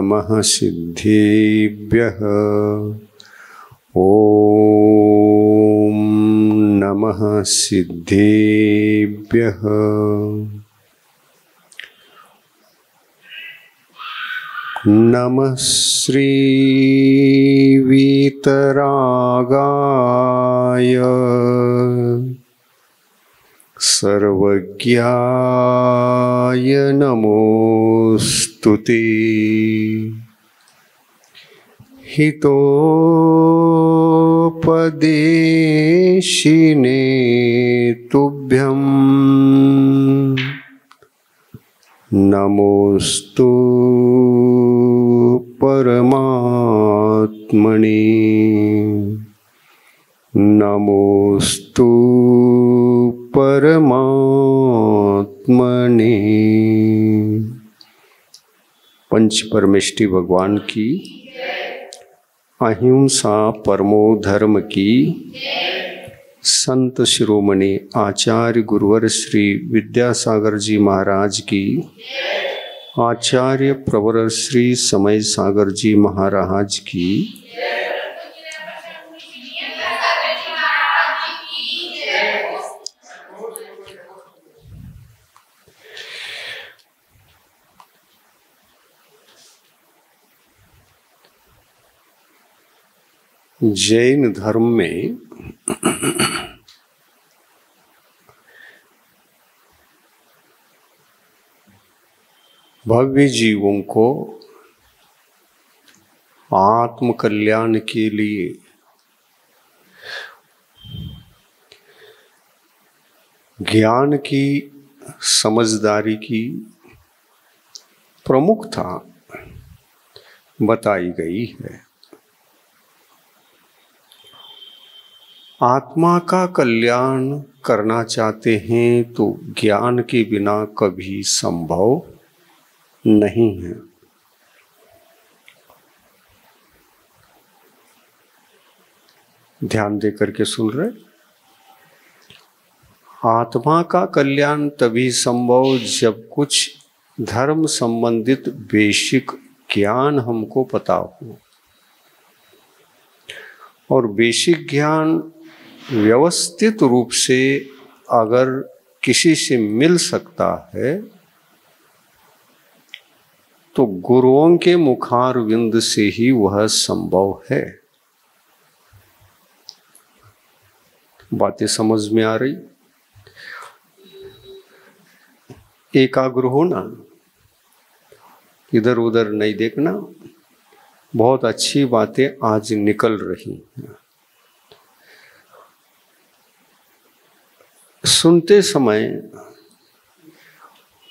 नमः सिद्धेभ्यः। ॐ नमः सिद्धेभ्यः। नमः श्री वीतरागाय सर्वज्ञाय नमोस्तुते। हितोपदेशिने तुभ्यं नमोस्तु परमात्मने। नमोस्तु परमात्मने। पंच परमेष्टि भगवान की, अहिंसा परमो धर्म की, संत शिरोमणि आचार्य गुरुवर श्री विद्यासागर जी महाराज की, आचार्य प्रवर श्री समय सागर जी महाराज की, जैन धर्म में भव्य जीवों को आत्म कल्याण के लिए ज्ञान की, समझदारी की प्रमुखता बताई गई है। आत्मा का कल्याण करना चाहते हैं तो ज्ञान के बिना कभी संभव नहीं है। ध्यान दे करके सुन रहे। आत्मा का कल्याण तभी संभव जब कुछ धर्म संबंधित बेसिक ज्ञान हमको पता हो, और बेसिक ज्ञान व्यवस्थित रूप से अगर किसी से मिल सकता है तो गुरुओं के मुखारविंद से ही वह संभव है। बातें समझ में आ रही? एकाग्र होना, इधर उधर नहीं देखना। बहुत अच्छी बातें आज निकल रही हैं। सुनते समय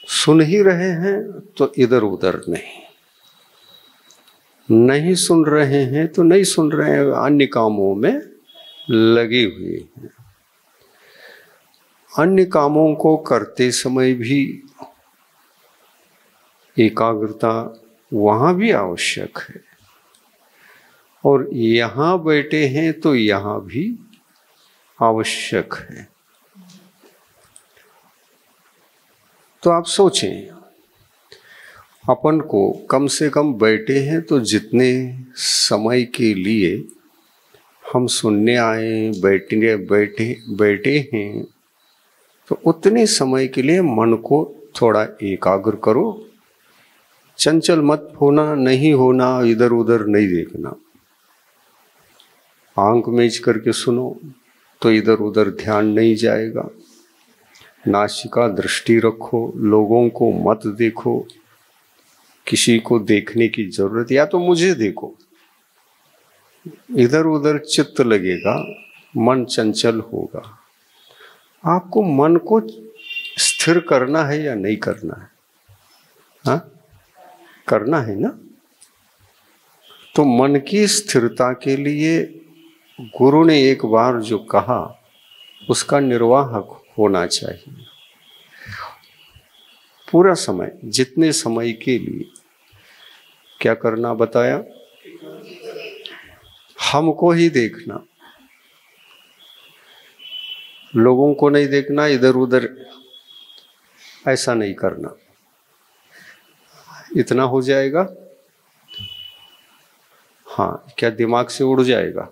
सुन ही रहे हैं तो इधर उधर नहीं सुन रहे हैं तो नहीं सुन रहे हैं, अन्य कामों में लगे हुए हैं। अन्य कामों को करते समय भी एकाग्रता वहाँ भी आवश्यक है, और यहाँ बैठे हैं तो यहाँ भी आवश्यक है। तो आप सोचें, अपन को कम से कम बैठे हैं तो जितने समय के लिए हम सुनने आए, बैठे हैं, तो उतने समय के लिए मन को थोड़ा एकाग्र करो। चंचल मत होना, नहीं होना, इधर उधर नहीं देखना। आंख मेज करके सुनो तो इधर उधर ध्यान नहीं जाएगा। नासिका दृष्टि रखो, लोगों को मत देखो। किसी को देखने की जरूरत, या तो मुझे देखो, इधर उधर चित्त लगेगा, मन चंचल होगा। आपको मन को स्थिर करना है या नहीं करना है? हाँ, करना है ना। तो मन की स्थिरता के लिए गुरु ने एक बार जो कहा उसका निर्वाह होना चाहिए। पूरा समय, जितने समय के लिए क्या करना बताया? हमको ही देखना, लोगों को नहीं देखना, इधर उधर ऐसा नहीं करना। इतना हो जाएगा। हाँ, क्या दिमाग से उड़ जाएगा?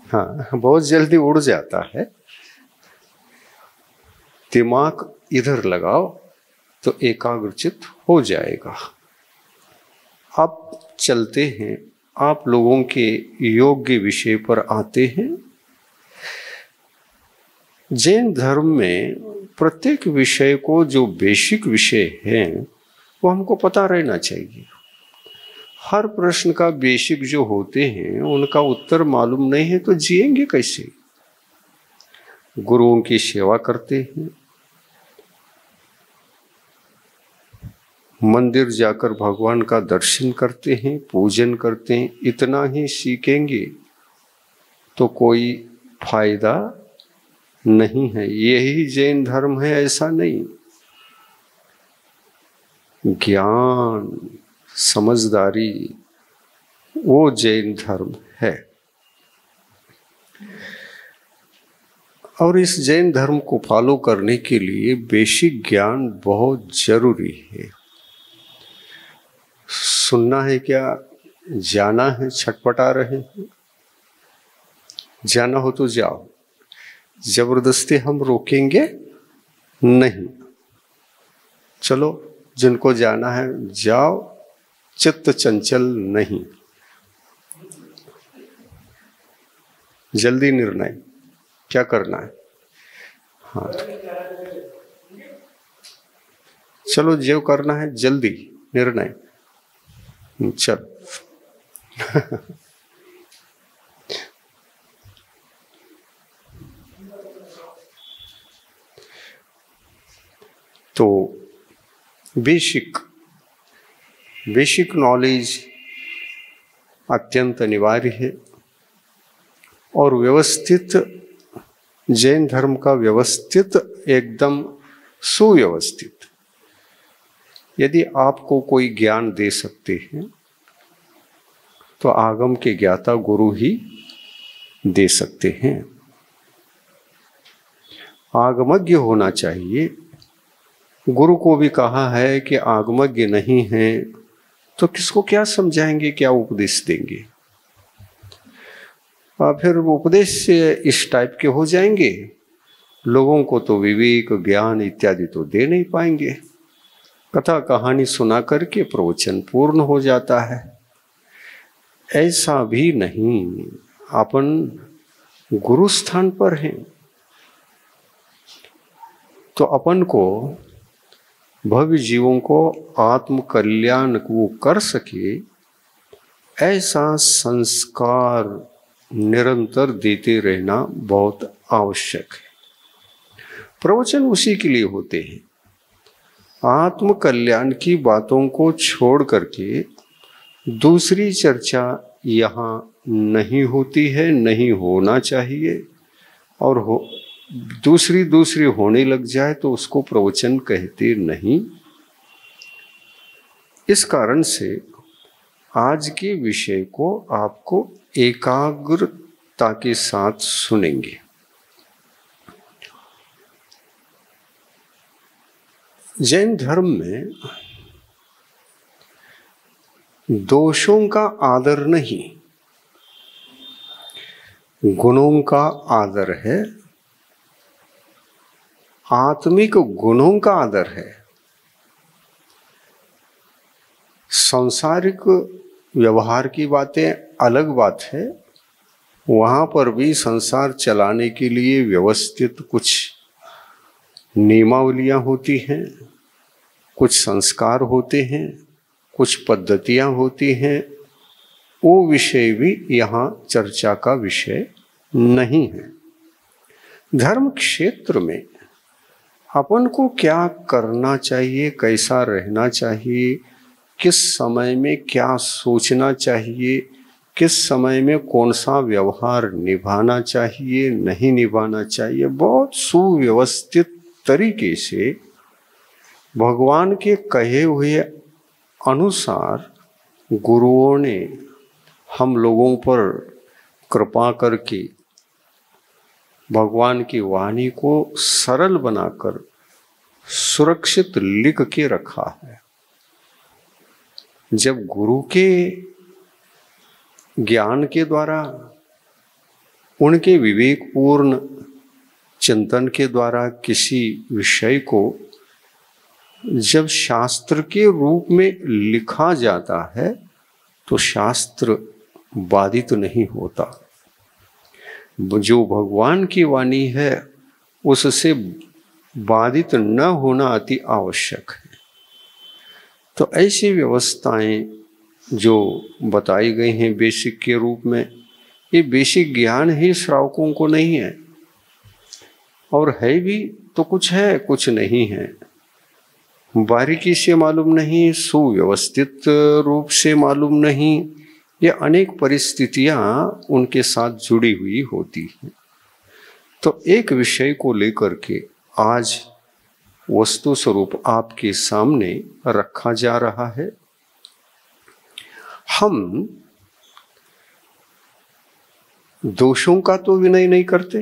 हाँ, बहुत जल्दी उड़ जाता है। दिमाग इधर लगाओ तो एकाग्रचित हो जाएगा। अब चलते हैं, आप लोगों के योग्य विषय पर आते हैं। जैन धर्म में प्रत्येक विषय को, जो बेसिक विषय हैं, वो हमको पता रहना चाहिए। हर प्रश्न का बेसिक जो होते हैं उनका उत्तर मालूम नहीं है तो जिएंगे कैसे? गुरुओं की सेवा करते हैं, मंदिर जाकर भगवान का दर्शन करते हैं, पूजन करते हैं, इतना ही सीखेंगे तो कोई फायदा नहीं है। यही जैन धर्म है, ऐसा नहीं। ज्ञान, समझदारी, वो जैन धर्म है। और इस जैन धर्म को फॉलो करने के लिए बेसिक ज्ञान बहुत जरूरी है। सुनना है क्या? जाना है? छटपटा रहे हैं? जाना हो तो जाओ, जबरदस्ती हम रोकेंगे नहीं। चलो, जिनको जाना है जाओ, चित्त चंचल नहीं। जल्दी निर्णय क्या करना है? हाँ, चलो, जो करना है जल्दी निर्णय, चल। तो बेसिक नॉलेज अत्यंत अनिवार्य है। और व्यवस्थित जैन धर्म का व्यवस्थित, एकदम सुव्यवस्थित, यदि आपको कोई ज्ञान दे सकते हैं तो आगम के ज्ञाता गुरु ही दे सकते हैं। आगमज्ञ होना चाहिए। गुरु को भी कहा है कि आगमज्ञ नहीं है तो किसको क्या समझाएंगे, क्या उपदेश देंगे? फिर उपदेश से इस टाइप के हो जाएंगे, लोगों को तो विवेक, ज्ञान इत्यादि तो दे नहीं पाएंगे। कथा कहानी सुना करके प्रवचन पूर्ण हो जाता है। ऐसा भी नहीं, अपन गुरु स्थान पर हैं तो अपन को, भव्य जीवों को आत्म कल्याण वो कर सके, ऐसा संस्कार निरंतर देते रहना बहुत आवश्यक है। प्रवचन उसी के लिए होते हैं। आत्म कल्याण की बातों को छोड़ करके दूसरी चर्चा यहाँ नहीं होती है, नहीं होना चाहिए। और दूसरी होने लग जाए तो उसको प्रवचन कहते नहीं। इस कारण से आज के विषय को आपको एकाग्रता के साथ सुनेंगे। जैन धर्म में दोषों का आदर नहीं, गुणों का आदर है। आत्मिक गुणों का आदर है। सांसारिक व्यवहार की बातें अलग बात है, वहाँ पर भी संसार चलाने के लिए व्यवस्थित कुछ नियमावलियाँ होती हैं, कुछ संस्कार होते हैं, कुछ पद्धतियाँ होती हैं। वो विषय भी यहाँ चर्चा का विषय नहीं है। धर्म क्षेत्र में अपन को क्या करना चाहिए, कैसा रहना चाहिए, किस समय में क्या सोचना चाहिए, किस समय में कौन सा व्यवहार निभाना चाहिए, नहीं निभाना चाहिए, बहुत सुव्यवस्थित तरीके से भगवान के कहे हुए अनुसार गुरुओं ने हम लोगों पर कृपा करके भगवान की वाणी को सरल बनाकर सुरक्षित लिख के रखा है। जब गुरु के ज्ञान के द्वारा, उनके विवेकपूर्ण चिंतन के द्वारा किसी विषय को जब शास्त्र के रूप में लिखा जाता है तो शास्त्र बाधित नहीं होता। जो भगवान की वाणी है उससे बाधित न होना अति आवश्यक है। तो ऐसी व्यवस्थाएं जो बताई गई हैं बेसिक के रूप में, ये बेसिक ज्ञान ही श्रावकों को नहीं है, और है भी तो कुछ है कुछ नहीं है, बारीकी से मालूम नहीं, सुव्यवस्थित रूप से मालूम नहीं, ये अनेक परिस्थितियां उनके साथ जुड़ी हुई होती हैं। तो एक विषय को लेकर के आज वस्तु स्वरूप आपके सामने रखा जा रहा है। हम दोषों का तो विनय नहीं करते,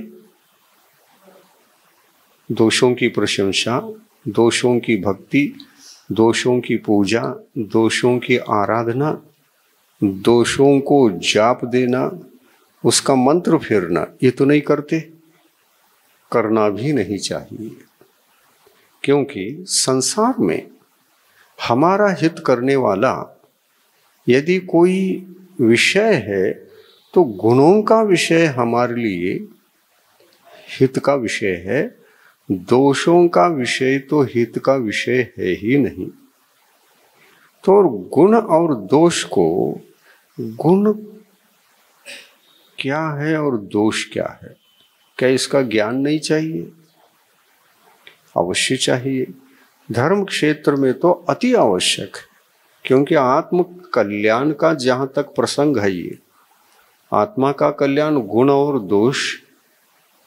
दोषों की प्रशंसा, दोषों की भक्ति, दोषों की पूजा, दोषों की आराधना, दोषों को जाप देना, उसका मंत्र फेरना, ये तो नहीं करते, करना भी नहीं चाहिए। क्योंकि संसार में हमारा हित करने वाला यदि कोई विषय है तो गुणों का विषय हमारे लिए हित का विषय है, दोषों का विषय तो हित का विषय है ही नहीं। तो गुण और दोष को, गुण क्या है और दोष क्या है, क्या इसका ज्ञान नहीं चाहिए? अवश्य चाहिए। धर्म क्षेत्र में तो अति आवश्यक है, क्योंकि आत्म कल्याण का जहाँ तक प्रसंग है, ये आत्मा का कल्याण गुण और दोष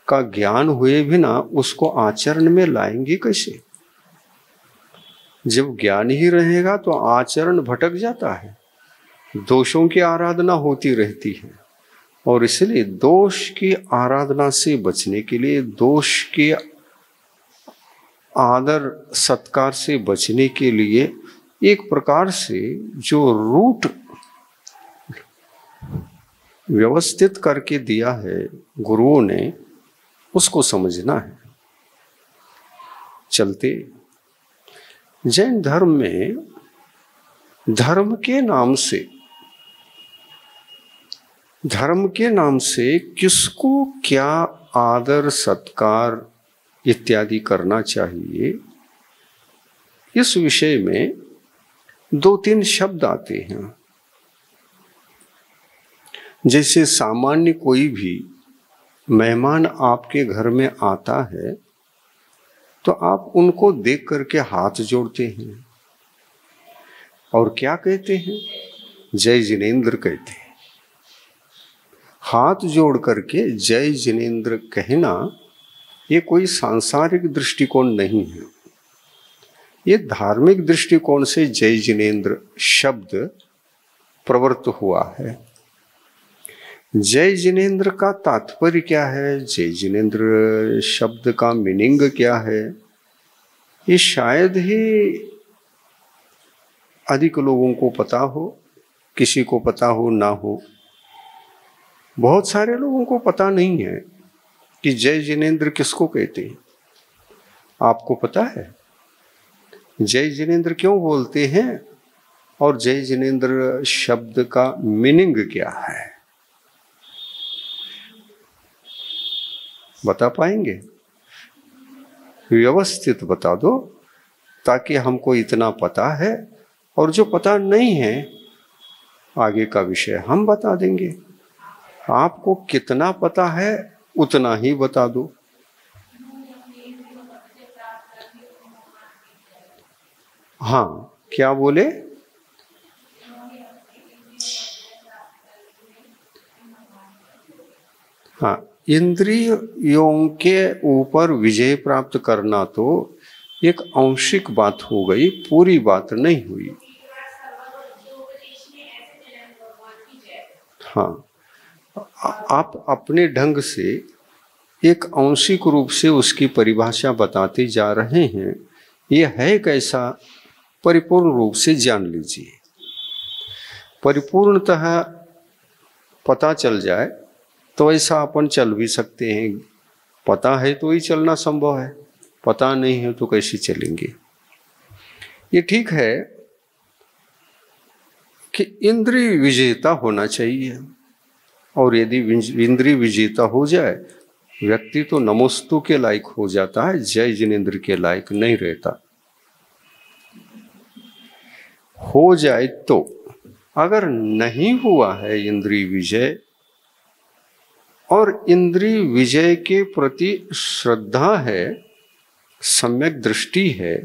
का ज्ञान हुए बिना उसको आचरण में लाएंगे कैसे? जब ज्ञान ही रहेगा तो आचरण भटक जाता है, दोषों की आराधना होती रहती है। और इसलिए दोष की आराधना से बचने के लिए, दोष के आदर सत्कार से बचने के लिए एक प्रकार से जो रूट व्यवस्थित करके दिया है गुरुओं ने, उसको समझना है। चलते जैन धर्म में धर्म के नाम से किसको क्या आदर सत्कार इत्यादि करना चाहिए, इस विषय में 2-3 शब्द आते हैं। जैसे सामान्य कोई भी मेहमान आपके घर में आता है तो आप उनको देख करके हाथ जोड़ते हैं और क्या कहते हैं? जय जिनेंद्र कहते हैं। हाथ जोड़ करके जय जिनेंद्र कहना ये कोई सांसारिक दृष्टिकोण नहीं है, ये धार्मिक दृष्टिकोण से जय जिनेंद्र शब्द प्रवृत्त हुआ है। जय जिनेंद्र का तात्पर्य क्या है, जय जिनेंद्र शब्द का मीनिंग क्या है, ये शायद ही अधिक लोगों को पता हो, किसी को पता हो ना हो। बहुत सारे लोगों को पता नहीं है कि जय जिनेंद्र किसको कहते हैं। आपको पता है जय जिनेंद्र क्यों बोलते हैं और जय जिनेंद्र शब्द का मीनिंग क्या है? बता पाएंगे? व्यवस्थित बता दो, ताकि हमको इतना पता है, और जो पता नहीं है आगे का विषय हम बता देंगे। आपको कितना पता है उतना ही बता दो। हाँ, क्या बोले? हाँ, इंद्रियों के ऊपर विजय प्राप्त करना तो एक आंशिक बात हो गई, पूरी बात नहीं हुई। हाँ, आप अपने ढंग से एक आंशिक रूप से उसकी परिभाषा बताते जा रहे हैं। ये है कैसा, परिपूर्ण रूप से जान लीजिए। परिपूर्णतः पता चल जाए तो ऐसा अपन चल भी सकते हैं। पता है तो ही चलना संभव है, पता नहीं है तो कैसे चलेंगे। ये ठीक है कि इंद्रिय विजेता होना चाहिए, और यदि इंद्रिय विजेता हो जाए व्यक्ति तो नमोस्तु के लायक हो जाता है, जय जिनेंद्र के लायक नहीं रहता। हो जाए तो, अगर नहीं हुआ है इंद्रिय विजय और इंद्रिय विजय के प्रति श्रद्धा है, सम्यक दृष्टि है,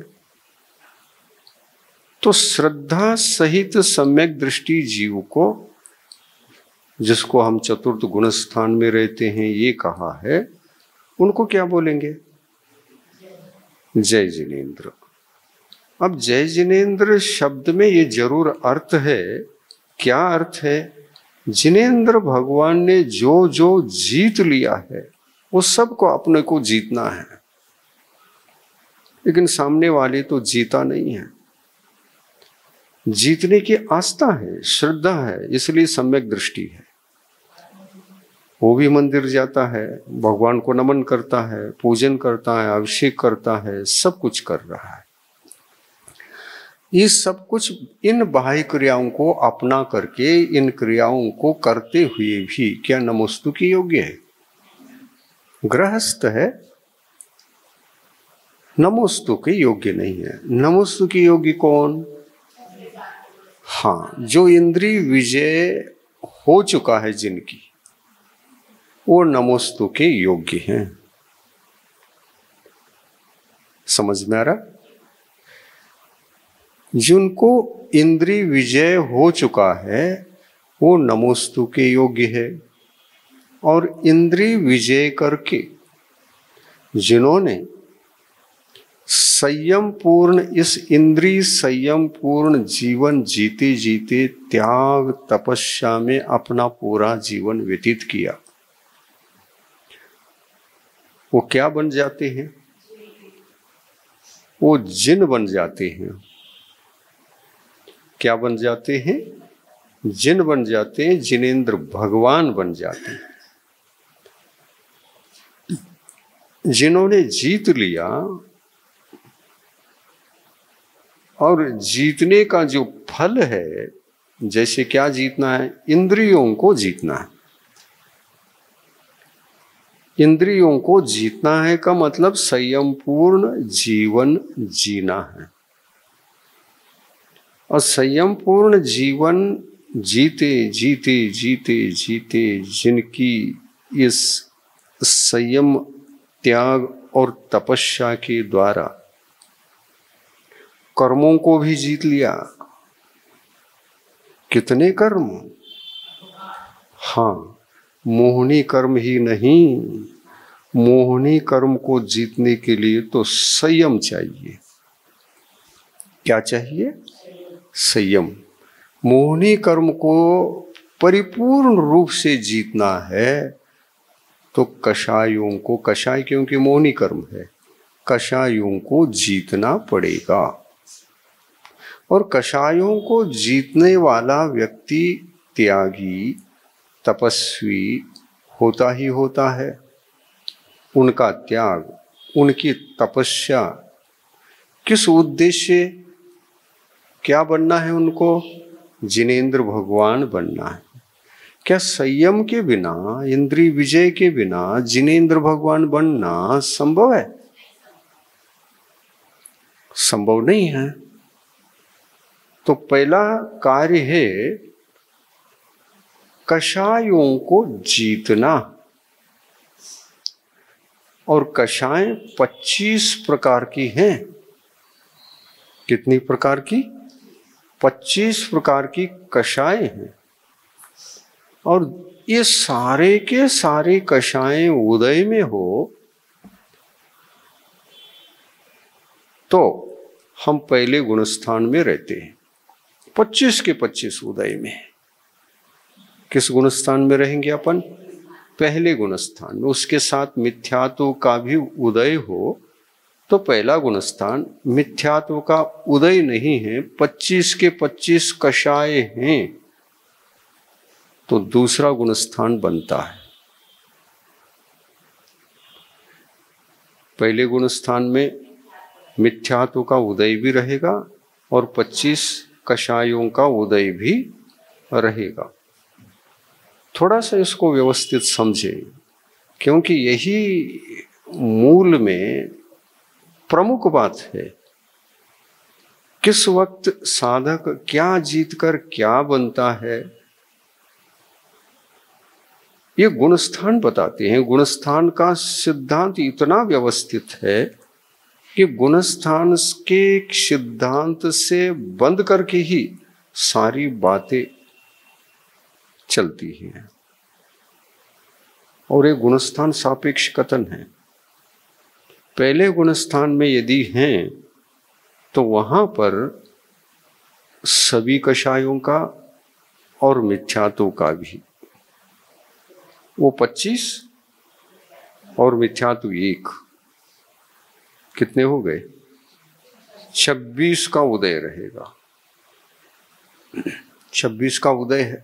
तो श्रद्धा सहित सम्यक दृष्टि जीव को, जिसको हम चतुर्थ गुण स्थान में रहते हैं ये कहा है, उनको क्या बोलेंगे? जय जिनेंद्र। अब जय जिनेंद्र शब्द में ये जरूर अर्थ है। क्या अर्थ है? जिनेंद्र भगवान ने जो जो जीत लिया है वो सबको अपने को जीतना है, लेकिन सामने वाले तो जीता नहीं है। जीतने की आस्था है, श्रद्धा है, इसलिए सम्यक दृष्टि है। वो भी मंदिर जाता है, भगवान को नमन करता है, पूजन करता है, अभिषेक करता है, सब कुछ कर रहा है। ये सब कुछ इन बाह्य क्रियाओं को अपना करके, इन क्रियाओं को करते हुए भी क्या नमोस्तु के योग्य है? गृहस्थ है, नमोस्तु के योग्य नहीं है। नमोस्तु के योग्य कौन? हाँ, जो इंद्रिय विजय हो चुका है जिनकी, वो नमोस्तु के योग्य हैं। समझ में आ रहा? जिनको इंद्रिय विजय हो चुका है वो नमोस्तु के योग्य है, और इंद्रिय विजय करके जिन्होंने संयम पूर्ण, इस इंद्रिय संयम पूर्ण जीवन जीते जीते त्याग तपस्या में अपना पूरा जीवन व्यतीत किया, वो क्या बन जाते हैं? वो जिन बन जाते हैं। क्या बन जाते हैं? जिन बन जाते हैं, जिनेंद्र भगवान बन जाते हैं। जिन्होंने जीत लिया, और जीतने का जो फल है, जैसे क्या जीतना है? इंद्रियों को जीतना है। इंद्रियों को जीतना है का मतलब संयम पूर्ण जीवन जीना है, और संयम पूर्ण जीवन जीते जीते जीते जीते जिनकी इस संयम, त्याग और तपस्या के द्वारा कर्मों को भी जीत लिया। कितने कर्म? हाँ, मोहनी कर्म ही नहीं, मोहनी कर्म को जीतने के लिए तो संयम चाहिए। क्या चाहिए? संयम। मोहनी कर्म को परिपूर्ण रूप से जीतना है तो कषायों को, कषाय क्योंकि मोहनी कर्म है, कषायों को जीतना पड़ेगा। और कषायों को जीतने वाला व्यक्ति त्यागी, तपस्वी होता ही होता है। उनका त्याग, उनकी तपस्या किस उद्देश्य, क्या बनना है उनको? जिनेंद्र भगवान बनना है। क्या संयम के बिना, इंद्रिय विजय के बिना जिनेंद्र भगवान बनना संभव है? संभव नहीं है। तो पहला कार्य है कषायों को जीतना। और कषाय 25 प्रकार की हैं। कितनी प्रकार की? 25 प्रकार की कषाय हैं। और ये सारे के सारे कषाय उदय में हो तो हम पहले गुणस्थान में रहते हैं। 25 के 25 उदय में किस गुणस्थान में रहेंगे अपन? पहले गुणस्थान में। उसके साथ मिथ्यात्व का भी उदय हो तो पहला गुणस्थान। मिथ्यात्व का उदय नहीं है, 25 के 25 कषाय हैं तो दूसरा गुणस्थान बनता है। पहले गुणस्थान में मिथ्यात्व का उदय भी रहेगा और 25 कषायों का उदय भी रहेगा। थोड़ा सा इसको व्यवस्थित समझें, क्योंकि यही मूल में प्रमुख बात है। किस वक्त साधक क्या जीतकर क्या बनता है, ये गुणस्थान बताते हैं। गुणस्थान का सिद्धांत इतना व्यवस्थित है कि गुणस्थान के सिद्धांत से बंद करके ही सारी बातें चलती हैं। और ये गुणस्थान सापेक्ष कथन है। पहले गुणस्थान में यदि हैं तो वहां पर सभी कषायों का और मिथ्यात्व का भी, वो 25 और मिथ्यात्व 1, कितने हो गए? 26 का उदय रहेगा। 26 का उदय है।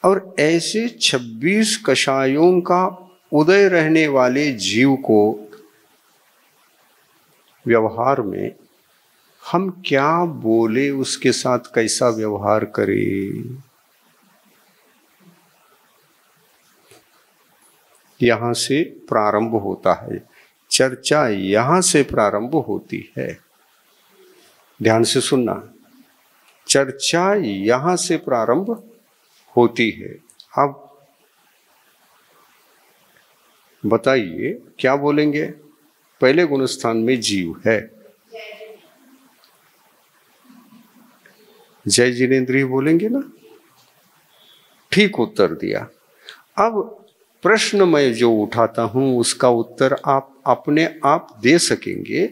और ऐसे 26 कषायों का उदय रहने वाले जीव को व्यवहार में हम क्या बोले, उसके साथ कैसा व्यवहार करें, यहां से प्रारंभ होता है। चर्चा यहां से प्रारंभ होती है। ध्यान से सुनना, चर्चा यहां से प्रारंभ होती है। अब बताइए क्या बोलेंगे? पहले गुणस्थान में जीव है, जय जिनेन्द्रिय बोलेंगे ना? ठीक उत्तर दिया। अब प्रश्न मैं जो उठाता हूं उसका उत्तर आप अपने आप दे सकेंगे,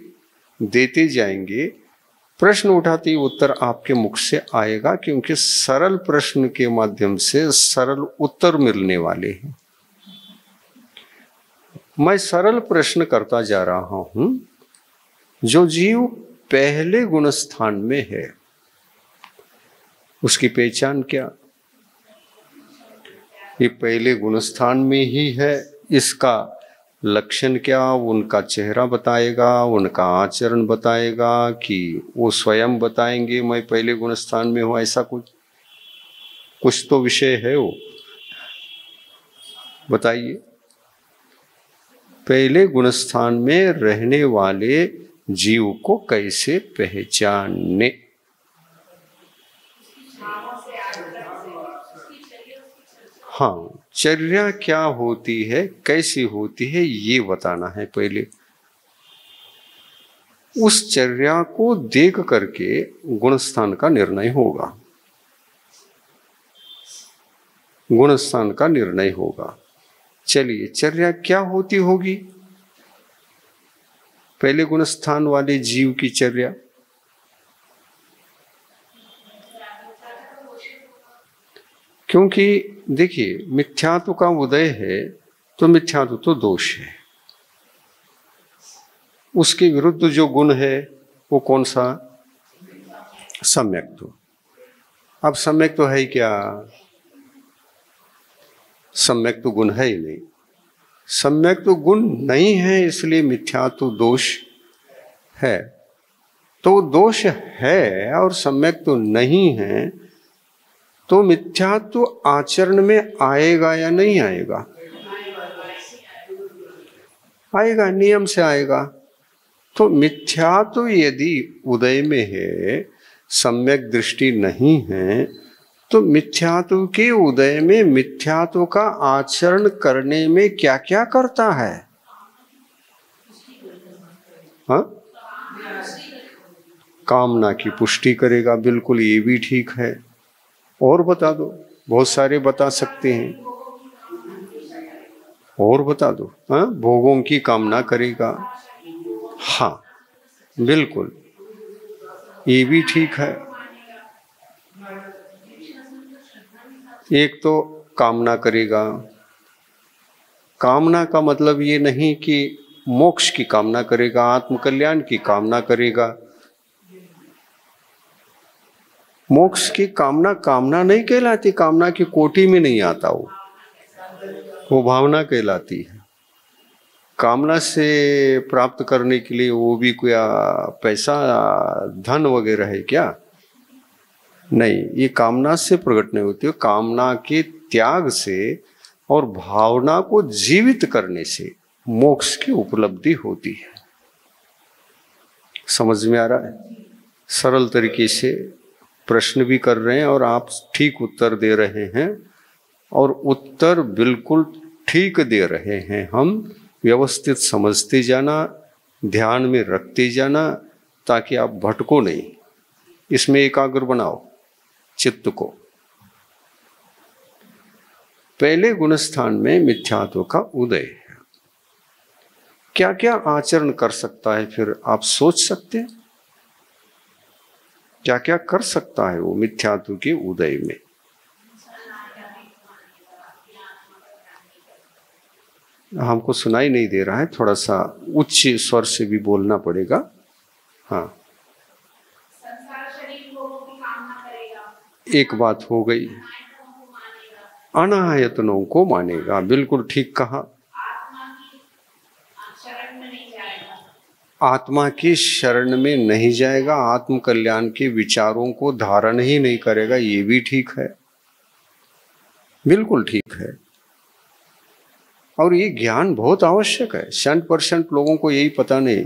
देते जाएंगे। प्रश्न उठाते ही उत्तर आपके मुख से आएगा, क्योंकि सरल प्रश्न के माध्यम से सरल उत्तर मिलने वाले हैं। मैं सरल प्रश्न करता जा रहा हूं। जो जीव पहले गुणस्थान में है उसकी पहचान क्या? ये पहले गुणस्थान में ही है, इसका लक्षण क्या? उनका चेहरा बताएगा, उनका आचरण बताएगा, कि वो स्वयं बताएंगे मैं पहले गुणस्थान में हूं, ऐसा कुछ तो विषय है वो। बताइए, पहले गुणस्थान में रहने वाले जीव को कैसे पहचाने? हाँ, चर्या क्या होती है, कैसी होती है, ये बताना है पहले। उस चर्या को देख करके गुणस्थान का निर्णय होगा। गुणस्थान का निर्णय होगा। चलिए, चर्या क्या होती होगी पहले गुणस्थान वाले जीव की चर्या? क्योंकि देखिए, मिथ्यात्व का उदय है तो मिथ्यात्व तो दोष है। उसके विरुद्ध जो गुण है वो कौन सा? सम्यक्त्व। अब सम्यक्त्व है क्या? सम्यक्त्व गुण है ही नहीं। सम्यक्त्व गुण नहीं है, इसलिए मिथ्यात्व दोष है। तो दोष है और सम्यक्त्व नहीं है, तो मिथ्यात्व आचरण में आएगा या नहीं आएगा? आएगा, नियम से आएगा। तो मिथ्यात्व यदि उदय में है, सम्यक दृष्टि नहीं है, तो मिथ्यात्व के उदय में मिथ्यात्व का आचरण करने में क्या क्या करता है? हाँ, कामना की पुष्टि करेगा। बिल्कुल, ये भी ठीक है। और बता दो, बहुत सारे बता सकते हैं। और बता दो। हाँ, भोगों की कामना करेगा। हाँ, बिल्कुल, ये भी ठीक है। एक तो कामना करेगा। कामना का मतलब ये नहीं कि मोक्ष की कामना करेगा, आत्मकल्याण की कामना करेगा। मोक्ष की कामना कामना नहीं कहलाती, कामना की कोटि में नहीं आता वो भावना कहलाती है। कामना से प्राप्त करने के लिए वो भी कोई पैसा धन वगैरह है क्या? नहीं, ये कामना से प्रकट नहीं होती है। कामना के त्याग से और भावना को जीवित करने से मोक्ष की उपलब्धि होती है। समझ में आ रहा है? सरल तरीके से प्रश्न भी कर रहे हैं और आप ठीक उत्तर दे रहे हैं, और उत्तर बिल्कुल ठीक दे रहे हैं। हम व्यवस्थित समझते जाना, ध्यान में रखते जाना, ताकि आप भटको नहीं। इसमें एकाग्र बनाओ चित्त को। पहले गुणस्थान में मिथ्यात्व का उदय है। क्या क्या आचरण कर सकता है फिर आप सोच सकते हैं? क्या क्या कर सकता है वो मिथ्यात्व के उदय में? हमको सुनाई नहीं दे रहा है, थोड़ा सा उच्च स्वर से भी बोलना पड़ेगा। हाँ, एक बात हो गई, अनायतनों को मानेगा। बिल्कुल ठीक कहा। आत्मा की शरण में नहीं जाएगा, आत्म कल्याण के विचारों को धारण ही नहीं करेगा, ये भी ठीक है, बिल्कुल ठीक है। और ये ज्ञान बहुत आवश्यक है। 100% लोगों को यही पता नहीं,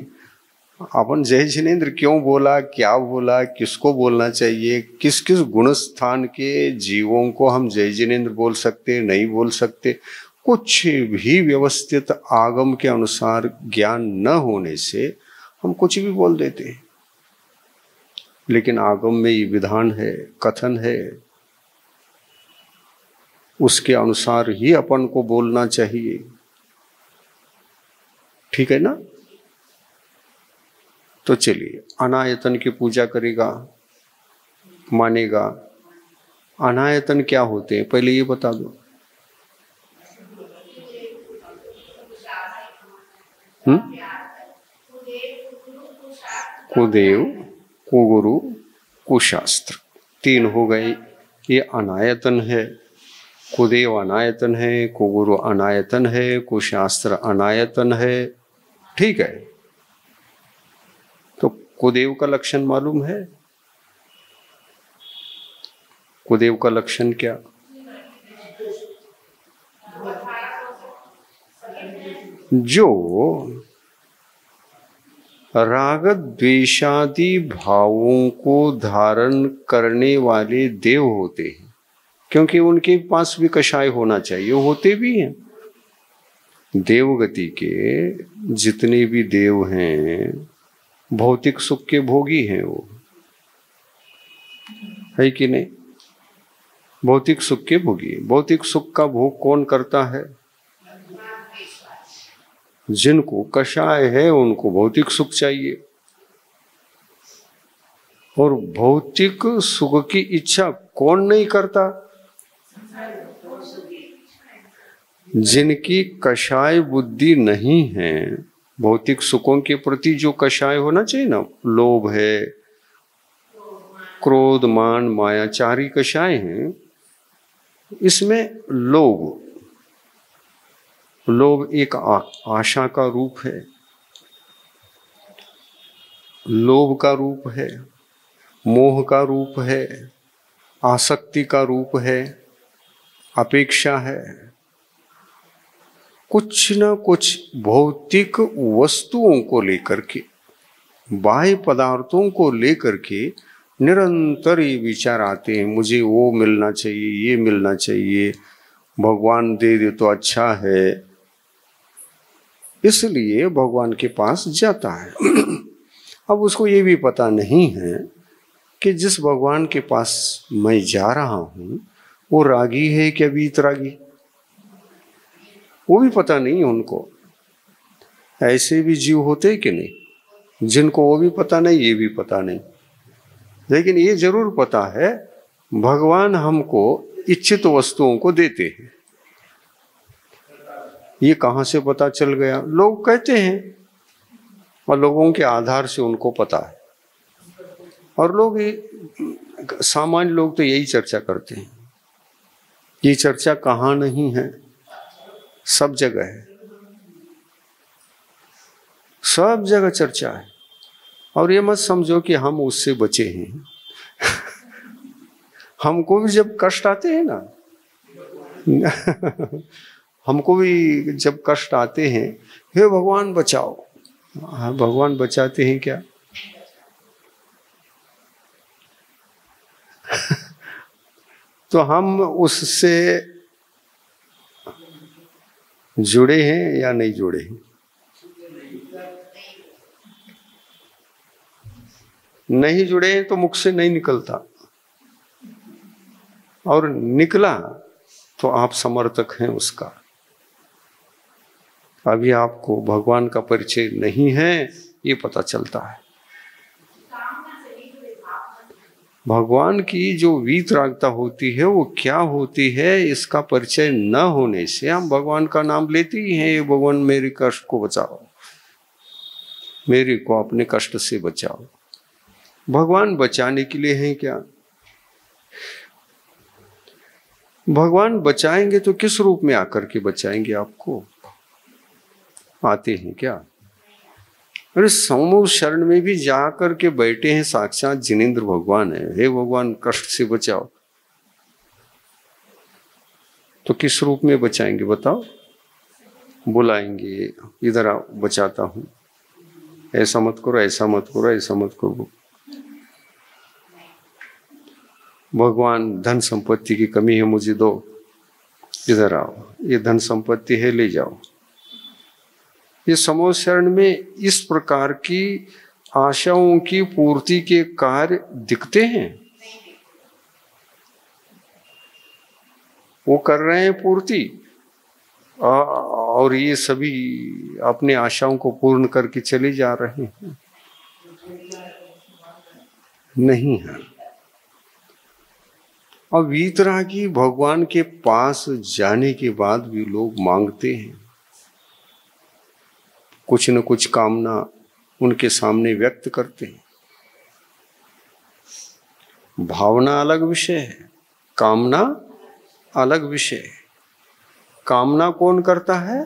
अपन जय जिनेंद्र क्यों बोला, क्या बोला, किसको बोलना चाहिए, किस किस गुण स्थान के जीवों को हम जय जिनेंद्र बोल सकते, नहीं बोल सकते, कुछ भी व्यवस्थित आगम के अनुसार ज्ञान न होने से हम कुछ भी बोल देते हैं। लेकिन आगम में ये विधान है, कथन है, उसके अनुसार ही अपन को बोलना चाहिए। ठीक है ना? तो चलिए, अनायतन की पूजा करेगा, मानेगा। अनायतन क्या होते हैं पहले ये बता दो। कुदेव, कुगुरु, कुशास्त्र, 3 हो गए। ये अनायतन है। कुदेव अनायतन है, कुगुरु अनायतन है, कुशास्त्र अनायतन है। ठीक है, तो कुदेव का लक्षण मालूम है? कुदेव का लक्षण क्या? जो राग द्वेषादि भावों को धारण करने वाले देव होते हैं, क्योंकि उनके पास भी कषाय होना चाहिए, होते भी हैं। देवगति के जितने भी देव हैं भौतिक सुख के भोगी हैं, वो है कि नहीं? भौतिक सुख के भोगी। भौतिक सुख का भोग कौन करता है? जिनको कषाय है उनको भौतिक सुख चाहिए, और भौतिक सुख की इच्छा कौन नहीं करता? जिनकी कषाय बुद्धि नहीं है, भौतिक सुखों के प्रति जो कषाय होना चाहिए ना, लोभ है, क्रोध, मान, माया, 4 ही कषाय हैं। इसमें लोभ एक आशा का रूप है, लोभ का रूप है, मोह का रूप है, आसक्ति का रूप है, अपेक्षा है। कुछ न कुछ भौतिक वस्तुओं को लेकर के, बाह्य पदार्थों को लेकर के निरंतर ये विचार आते हैं, मुझे वो मिलना चाहिए, ये मिलना चाहिए, भगवान दे दे तो अच्छा है, इसलिए भगवान के पास जाता है। अब उसको ये भी पता नहीं है कि जिस भगवान के पास मैं जा रहा हूं वो रागी है क्या वीतरागी, वो भी पता नहीं है उनको। ऐसे भी जीव होते कि नहीं, जिनको वो भी पता नहीं, ये भी पता नहीं। लेकिन ये जरूर पता है भगवान हमको इच्छित वस्तुओं को देते हैं। ये कहाँ से पता चल गया? लोग कहते हैं, और लोगों के आधार से उनको पता है। और लोग सामान्य लोग तो यही चर्चा करते हैं। ये चर्चा कहाँ नहीं है, सब जगह है, सब जगह चर्चा है। और ये मत समझो कि हम उससे बचे हैं। हमको भी जब कष्ट आते हैं ना, हमको भी जब कष्ट आते हैं, हे भगवान बचाओ, हाँ भगवान बचाते हैं क्या? तो हम उससे जुड़े हैं या नहीं जुड़े हैं? नहीं जुड़े हैं तो मुख से नहीं निकलता, और निकला तो आप समर्थक हैं उसका। अभी आपको भगवान का परिचय नहीं है, ये पता चलता है। भगवान की जो वीतरागता होती है वो क्या होती है, इसका परिचय न होने से हम भगवान का नाम लेते ही हैं। भगवान मेरे कष्ट को बचाओ, मेरे को अपने कष्ट से बचाओ। भगवान बचाने के लिए हैं क्या? भगवान बचाएंगे तो किस रूप में आकर के बचाएंगे? आपको आते हैं क्या? अरे समूह शरण में भी जाकर के बैठे हैं, साक्षात जिनेंद्र भगवान है। हे भगवान कष्ट से बचाओ, तो किस रूप में बचाएंगे बताओ? बुलाएंगे, इधर आओ बचाता हूं, ऐसा मत करो, ऐसा मत करो, ऐसा मत करो। भगवान धन संपत्ति की कमी है, मुझे दो, इधर आओ, ये धन संपत्ति है, ले जाओ। ये समूह शरण में इस प्रकार की आशाओं की पूर्ति के कार्य दिखते हैं। वो कर रहे हैं पूर्ति, और ये सभी अपने आशाओं को पूर्ण करके चले जा रहे हैं। नहीं है। और वीतरागी भगवान के पास जाने के बाद भी लोग मांगते हैं, कुछ न कुछ कामना उनके सामने व्यक्त करते हैं। भावना अलग विषय है, कामना अलग विषय है। कामना कौन करता है?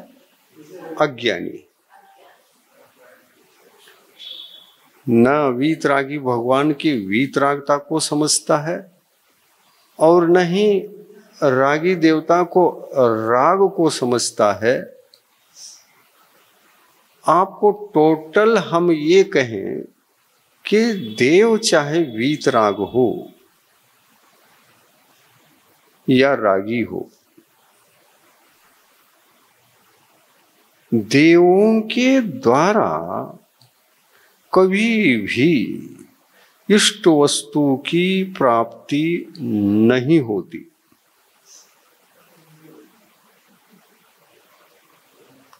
अज्ञानी। न वीतरागी भगवान की वीतरागता को समझता है, और न ही रागी देवता को राग को समझता है। आपको टोटल हम ये कहें कि देव चाहे वीतराग हो या रागी हो, देवों के द्वारा कभी भी इष्ट वस्तु की प्राप्ति नहीं होती।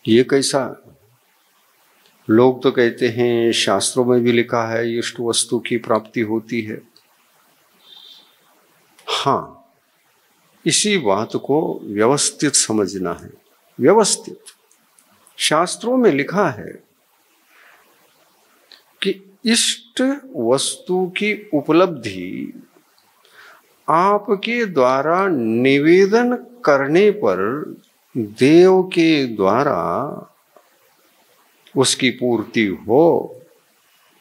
ये कैसा? लोग तो कहते हैं, शास्त्रों में भी लिखा है इष्ट वस्तु की प्राप्ति होती है। हाँ, इसी बात को व्यवस्थित समझना है। व्यवस्थित शास्त्रों में लिखा है कि इष्ट वस्तु की उपलब्धि आपके द्वारा निवेदन करने पर देव के द्वारा उसकी पूर्ति हो,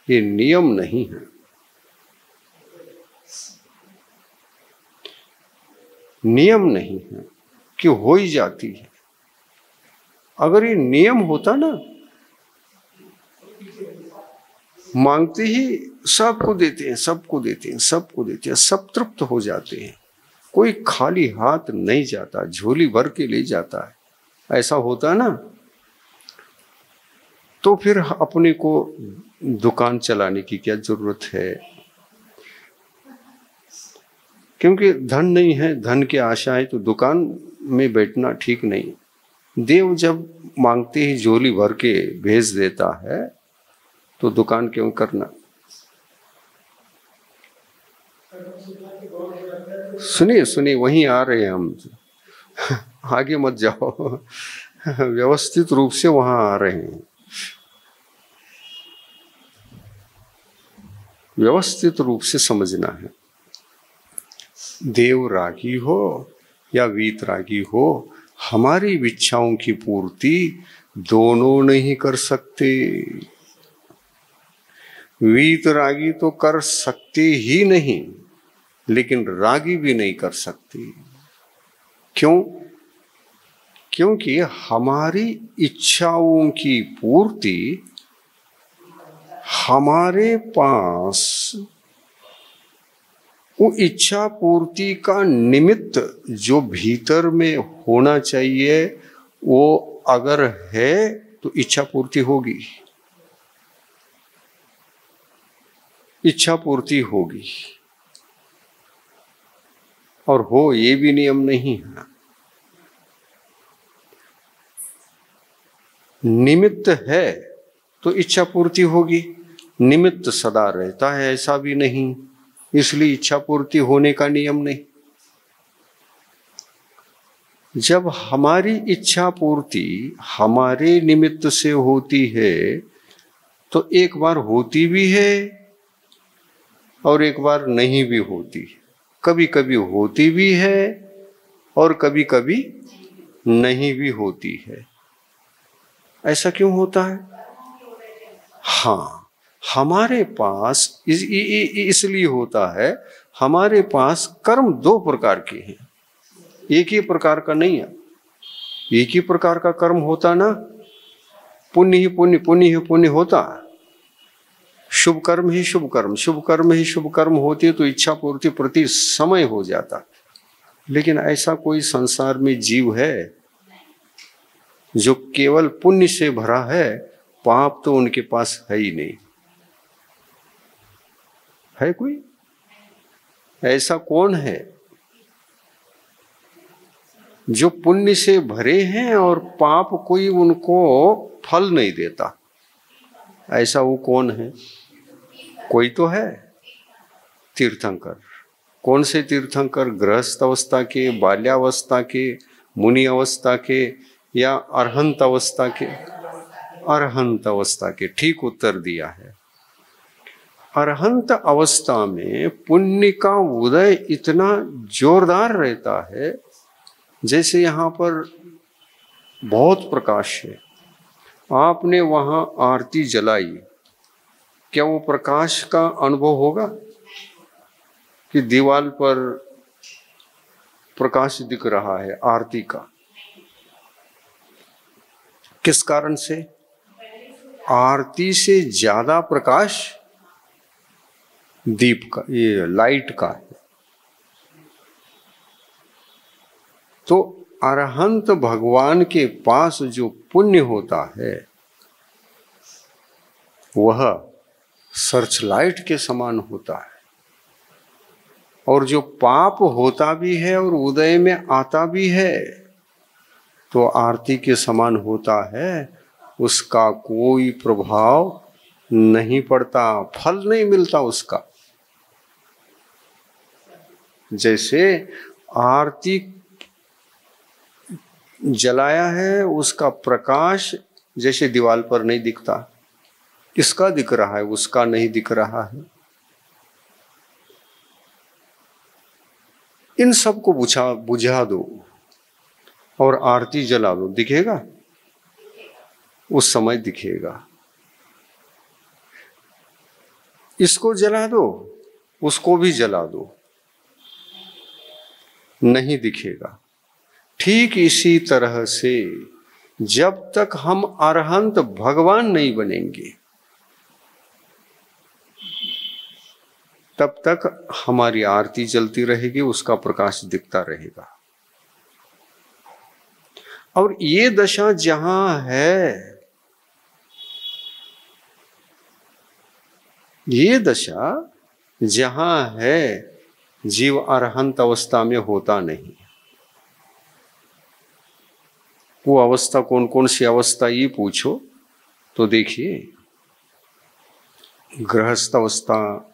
ये नियम नहीं है। नियम नहीं है कि हो ही जाती है। अगर ये नियम होता ना, मांगते ही सबको देते हैं, सबको देते हैं, सबको देते हैं, सब तृप्त हो जाते हैं, कोई खाली हाथ नहीं जाता, झोली भर के ले जाता है। ऐसा होता ना, तो फिर अपने को दुकान चलाने की क्या जरूरत है? क्योंकि धन नहीं है, धन की आशा है तो दुकान में बैठना ठीक नहीं। देव जब मांगते ही झोली भर के भेज देता है, तो दुकान क्यों करना? सुनिए सुनिए, वहीं आ रहे हैं हम, आगे मत जाओ, व्यवस्थित रूप से वहां आ रहे हैं। व्यवस्थित रूप से समझना है। देव रागी हो या वीतरागी हो, हमारी इच्छाओं की पूर्ति दोनों नहीं कर सकते। वीतरागी तो कर सकते ही नहीं, लेकिन रागी भी नहीं कर सकती। क्यों? क्योंकि हमारी इच्छाओं की पूर्ति हमारे पास वो इच्छा पूर्ति का निमित्त जो भीतर में होना चाहिए, वो अगर है तो इच्छा पूर्ति होगी, इच्छा पूर्ति होगी। और हो ये भी नियम नहीं है। निमित्त है तो इच्छा पूर्ति होगी, निमित्त सदा रहता है ऐसा भी नहीं, इसलिए इच्छा पूर्ति होने का नियम नहीं। जब हमारी इच्छा पूर्ति हमारे निमित्त से होती है तो एक बार होती भी है और एक बार नहीं भी होती है। कभी कभी होती भी है और कभी कभी नहीं भी होती है। ऐसा क्यों होता है? हाँ, हमारे पास इसलिए होता है, हमारे पास कर्म दो प्रकार के हैं, एक ही प्रकार का नहीं है। एक ही प्रकार का कर्म होता ना, पुण्य ही पुण्य, पुण्य ही पुण्य होता, शुभ कर्म ही शुभ कर्म, शुभ कर्म ही शुभ कर्म होती तो इच्छा पूर्ति प्रति समय हो जाता। लेकिन ऐसा कोई संसार में जीव है जो केवल पुण्य से भरा है, पाप तो उनके पास है ही नहीं। है कोई? ऐसा कौन है जो पुण्य से भरे हैं और पाप कोई उनको फल नहीं देता? ऐसा वो कौन है? कोई तो है, तीर्थंकर। कौन से तीर्थंकर? गृहस्थ अवस्था के, बाल्यावस्था के, मुनि अवस्था के या अरहंत अवस्था के? अरहंत अवस्था के। ठीक उत्तर दिया है। अरहंत अवस्था में पुण्य का उदय इतना जोरदार रहता है, जैसे यहाँ पर बहुत प्रकाश है, आपने वहां आरती जलाई, क्या वो प्रकाश का अनुभव होगा कि दीवार पर प्रकाश दिख रहा है आरती का? किस कारण से? आरती से ज्यादा प्रकाश दीप का, ये लाइट का है। तो अरहंत भगवान के पास जो पुण्य होता है वह सर्च लाइट के समान होता है, और जो पाप होता भी है और उदय में आता भी है तो आरती के समान होता है, उसका कोई प्रभाव नहीं पड़ता, फल नहीं मिलता उसका। जैसे आरती जलाया है, उसका प्रकाश जैसे दीवार पर नहीं दिखता, इसका दिख रहा है, उसका नहीं दिख रहा है। इन सबको बुझा दो और आरती जला दो, दिखेगा? उस समय दिखेगा। इसको जला दो, उसको भी जला दो, नहीं दिखेगा। ठीक इसी तरह से जब तक हम अरहंत भगवान नहीं बनेंगे तब तक हमारी आरती जलती रहेगी, उसका प्रकाश दिखता रहेगा। और ये दशा जहां है, ये दशा जहां है, जीव अरहंत अवस्था में होता नहीं। वो अवस्था कौन कौन सी अवस्था ये पूछो तो देखिए, गृहस्थ अवस्था,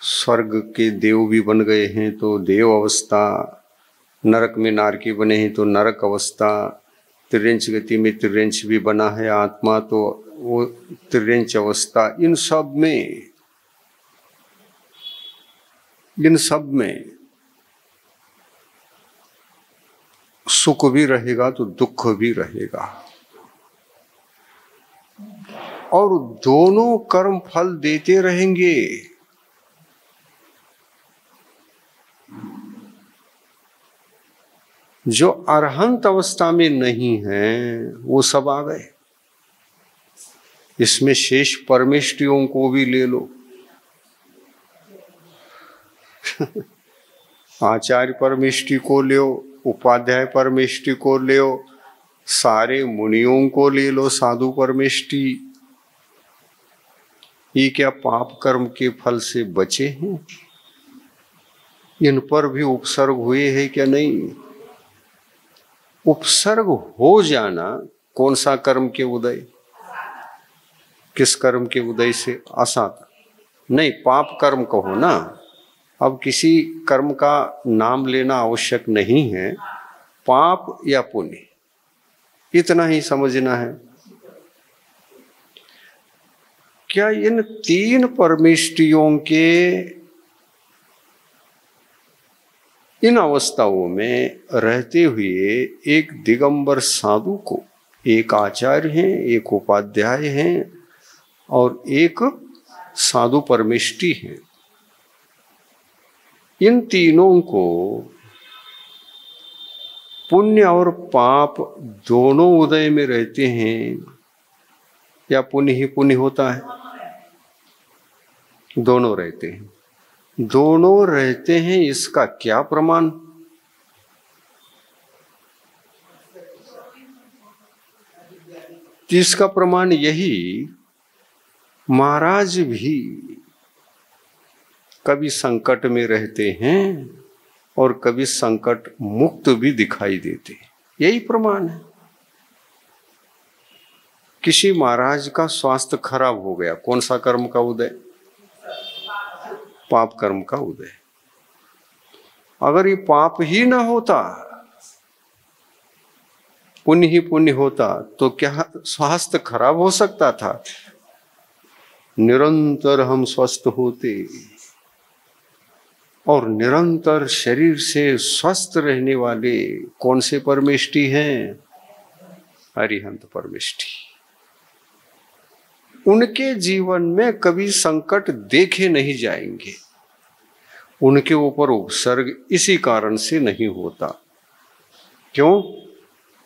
स्वर्ग के देव भी बन गए हैं तो देव अवस्था, नरक में नारकी बने हैं तो नरक अवस्था, त्रिंच गति में त्रिंच भी बना है आत्मा तो वो त्रिंच अवस्था। इन सब में इन सब में सुख भी रहेगा तो दुख भी रहेगा, और दोनों कर्म फल देते रहेंगे। जो अरहंत अवस्था में नहीं है वो सब आ गए। इसमें शेष परमेष्टियों को भी ले लो। आचार्य परमेष्टि को लो, उपाध्याय परमेष्टि को लो, सारे मुनियों को ले लो, साधु परमेष्टि। ये क्या पाप कर्म के फल से बचे हैं? इन पर भी उपसर्ग हुए हैं क्या? नहीं। उपसर्ग हो जाना कौन सा कर्म के उदय? किस कर्म के उदय से? असात नहीं, पाप कर्म कहो ना। अब किसी कर्म का नाम लेना आवश्यक नहीं है, पाप या पुण्य, इतना ही समझना है। क्या इन तीन परमेष्टियों के इन अवस्थाओं में रहते हुए एक दिगंबर साधु को, एक आचार्य हैं, एक उपाध्याय हैं और एक साधु परमेष्टि हैं, इन तीनों को पुण्य और पाप दोनों उदय में रहते हैं या पुण्य ही पुण्य होता है? दोनों रहते हैं। दोनों रहते हैं, इसका क्या प्रमाण? इसका प्रमाण यही, महाराज भी कभी संकट में रहते हैं और कभी संकट मुक्त भी दिखाई देते हैं। यही प्रमाण है। किसी महाराज का स्वास्थ्य खराब हो गया, कौन सा कर्म का उदय? पाप कर्म का उदय। अगर ये पाप ही ना होता, पुण्य ही पुण्य होता, तो क्या स्वास्थ्य खराब हो सकता था? निरंतर हम स्वस्थ होते, और निरंतर शरीर से स्वस्थ रहने वाले कौन से परमेष्टि हैं? अरिहंत परमेष्टि। उनके जीवन में कभी संकट देखे नहीं जाएंगे, उनके ऊपर उपसर्ग इसी कारण से नहीं होता। क्यों?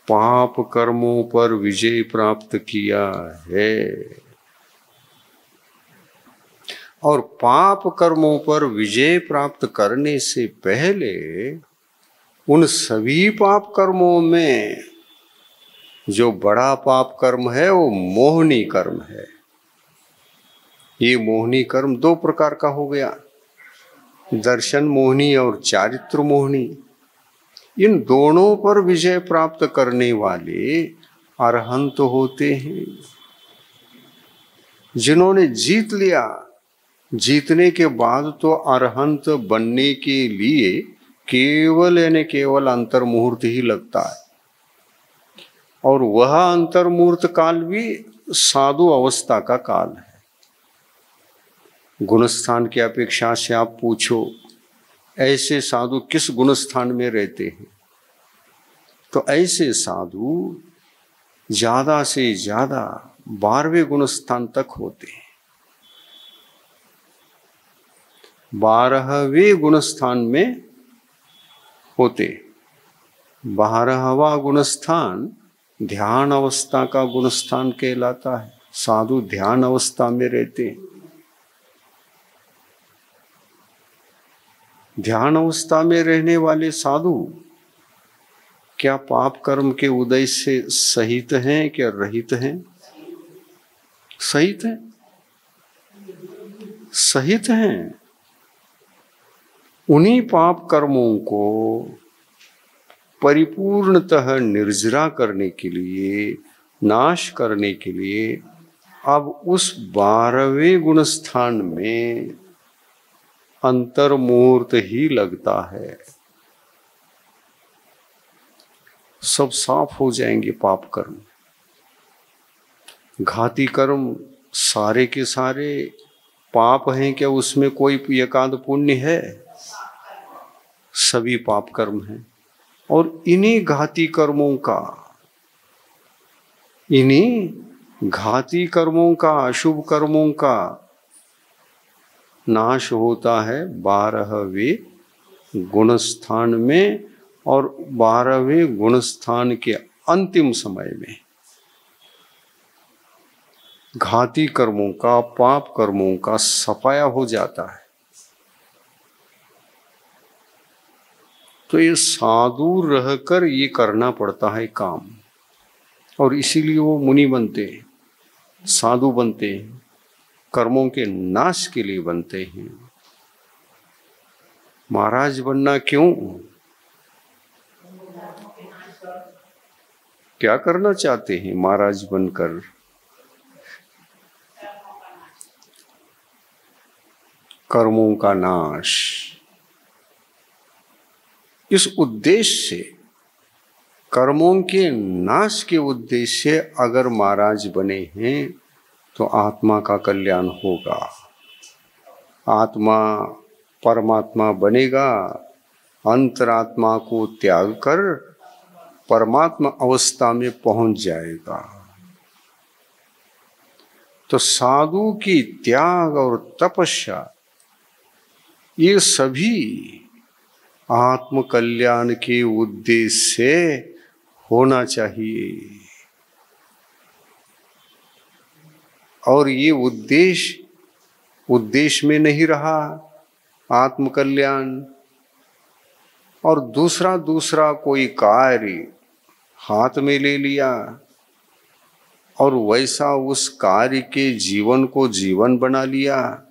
पाप कर्मों पर विजय प्राप्त किया है, और पाप कर्मों पर विजय प्राप्त करने से पहले उन सभी पाप कर्मों में जो बड़ा पाप कर्म है वो मोहनी कर्म है। ये मोहनी कर्म दो प्रकार का हो गया, दर्शन मोहनी और चारित्र मोहनी। इन दोनों पर विजय प्राप्त करने वाले अरहंत होते हैं, जिन्होंने जीत लिया। जीतने के बाद तो अरहंत बनने के लिए केवल यानी केवल अंतर्मुहूर्त ही लगता है, और वह अंतर्मुहूर्त काल भी साधु अवस्था का काल है। गुणस्थान की अपेक्षा से आप पूछो, ऐसे साधु किस गुणस्थान में रहते हैं? तो ऐसे साधु ज्यादा से ज्यादा 12वें गुणस्थान तक होते हैं। 12वें गुणस्थान में होते। 12वां गुणस्थान ध्यान अवस्था का गुणस्थान कहलाता है। साधु ध्यान अवस्था में रहते हैं। ध्यान अवस्था में रहने वाले साधु क्या पाप कर्म के उदय से सहित हैं क्या रहित हैं? सहित हैं, सहित हैं। उन्हीं पाप कर्मों को परिपूर्णतः निर्जरा करने के लिए, नाश करने के लिए अब उस 12वें गुणस्थान में अंतर्मुहूर्त ही लगता है। सब साफ हो जाएंगे पाप कर्म। घाती कर्म सारे के सारे पाप हैं क्या? उसमें कोई एकांत पुण्य है? सभी पाप कर्म हैं, और इन्हीं घाती कर्मों का, इन्हीं घाती कर्मों का, अशुभ कर्मों का नाश होता है 12वें गुणस्थान में, और 12वें गुणस्थान के अंतिम समय में घाती कर्मों का, पाप कर्मों का सफाया हो जाता है। तो ये साधु रहकर ये करना पड़ता है काम, और इसीलिए वो मुनि बनते हैं, साधु बनते हैं, कर्मों के नाश के लिए बनते हैं। महाराज बनना क्यों? क्या करना चाहते हैं महाराज बनकर? कर्मों का नाश। इस उद्देश्य से, कर्मों के नाश के उद्देश्य से अगर महाराज बने हैं तो आत्मा का कल्याण होगा। आत्मा परमात्मा बनेगा, अंतरात्मा को त्याग कर परमात्मा अवस्था में पहुंच जाएगा। तो साधु की त्याग और तपस्या, ये सभी आत्म कल्याण के उद्देश्य से होना चाहिए। और ये उद्देश्य में नहीं रहा आत्म कल्याण, और दूसरा कोई कार्य हाथ में ले लिया और वैसा उस कार्य के जीवन को जीवन बना लिया,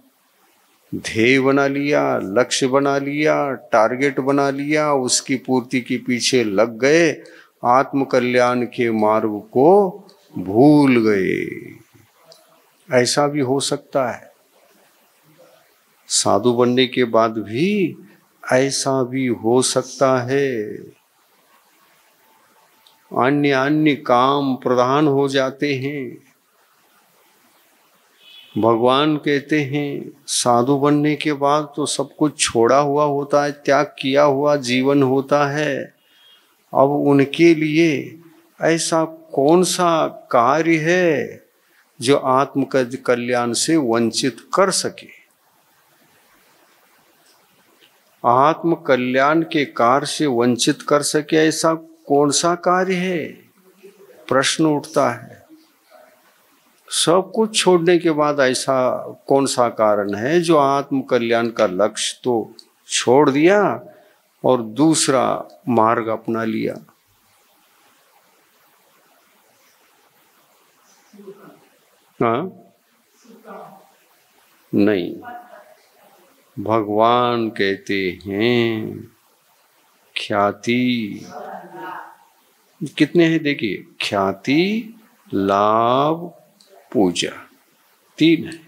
ध्येय बना लिया, लक्ष्य बना लिया, टारगेट बना लिया, उसकी पूर्ति के पीछे लग गए, आत्म कल्याण के मार्ग को भूल गए। ऐसा भी हो सकता है। साधु बनने के बाद भी ऐसा भी हो सकता है। अन्य काम प्रधान हो जाते हैं। भगवान कहते हैं साधु बनने के बाद तो सब कुछ छोड़ा हुआ होता है, त्याग किया हुआ जीवन होता है। अब उनके लिए ऐसा कौन सा कार्य है जो आत्म कल्याण से वंचित कर सके? आत्म कल्याण के कार्य से वंचित कर सके ऐसा कौन सा कार्य है? प्रश्न उठता है। सब कुछ छोड़ने के बाद ऐसा कौन सा कारण है जो आत्म कल्याण का लक्ष्य तो छोड़ दिया और दूसरा मार्ग अपना लिया? हाँ, नहीं। भगवान कहते हैं ख्याति कितने हैं देखिए, ख्याति, लाभ, पूजा, 3 है।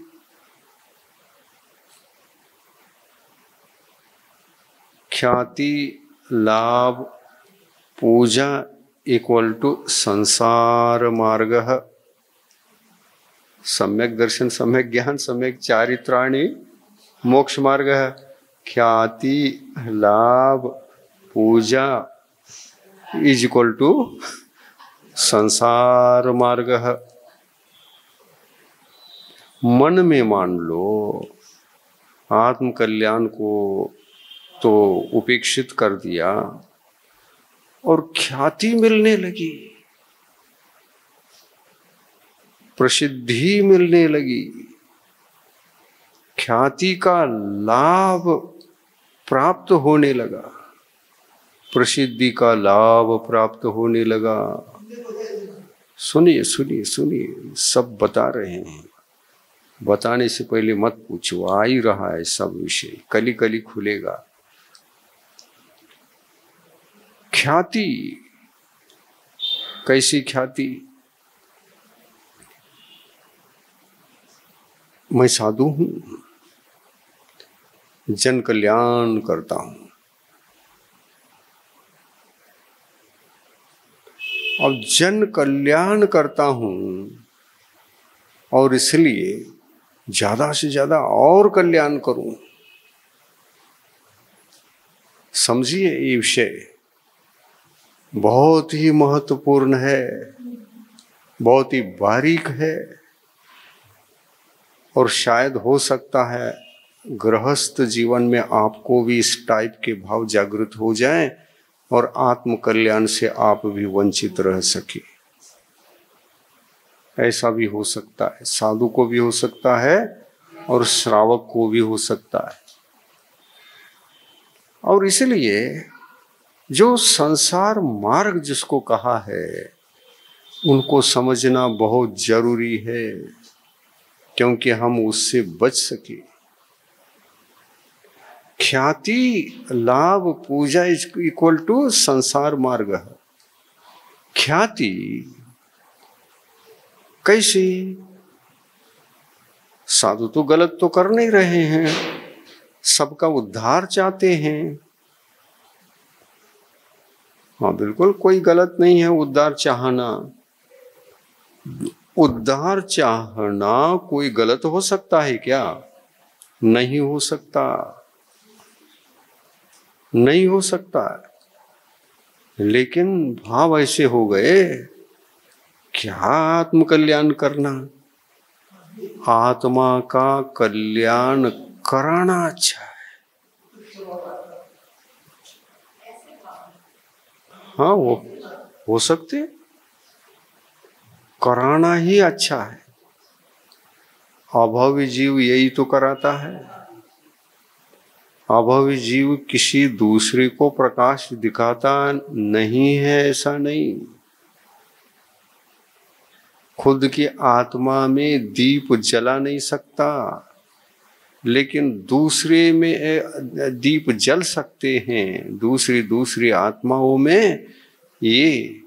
ख्याति, लाभ, पूजा इक्वल टू संसार मार्ग, सम्यक दर्शन, सम्यक ज्ञान, सम्यक चारित्राणि, मोक्ष मार्ग। ख्याति, लाभ, पूजा इज इक्वल टू संसार मार्ग। मन में मान लो आत्म कल्याण को तो उपेक्षित कर दिया और ख्याति मिलने लगी, प्रसिद्धि मिलने लगी, ख्याति का लाभ प्राप्त होने लगा, प्रसिद्धि का लाभ प्राप्त होने लगा। सुनिए सुनिए सुनिए, सब बता रहे हैं। बताने से पहले मत पूछो, आ ही रहा है सब विषय, कली कली खुलेगा। ख्याति, कैसी ख्याति? मैं साधु हूं, जन कल्याण करता हूं, और जन कल्याण करता हूं और इसलिए ज्यादा से ज्यादा और कल्याण करूं, समझिए, ये विषय बहुत ही महत्वपूर्ण है, बहुत ही बारीक है, और शायद हो सकता है गृहस्थ जीवन में आपको भी इस टाइप के भाव जागृत हो जाएं और आत्म कल्याण से आप भी वंचित रह सके। ऐसा भी हो सकता है, साधु को भी हो सकता है और श्रावक को भी हो सकता है। और इसलिए जो संसार मार्ग जिसको कहा है उनको समझना बहुत जरूरी है, क्योंकि हम उससे बच सके। ख्याति, लाभ, पूजा इक्वल टू संसार मार्ग है। ख्याति कैसी? साधु तो गलत तो कर नहीं रहे हैं, सबका उद्धार चाहते हैं। हाँ बिल्कुल, कोई गलत नहीं है उद्धार चाहना। उद्धार चाहना कोई गलत हो सकता है क्या? नहीं हो सकता, नहीं हो सकता। लेकिन भाव ऐसे हो गए, क्या आत्म कल्याण करना, आत्मा का कल्याण कराना अच्छा है। हाँ, वो हो सकते, कराना ही अच्छा है। अभावी जीव यही तो कराता है। अभावी जीव किसी दूसरे को प्रकाश दिखाता नहीं है, ऐसा नहीं। खुद की आत्मा में दीप जला नहीं सकता, लेकिन दूसरे में दीप जल सकते हैं। दूसरी आत्माओं में ये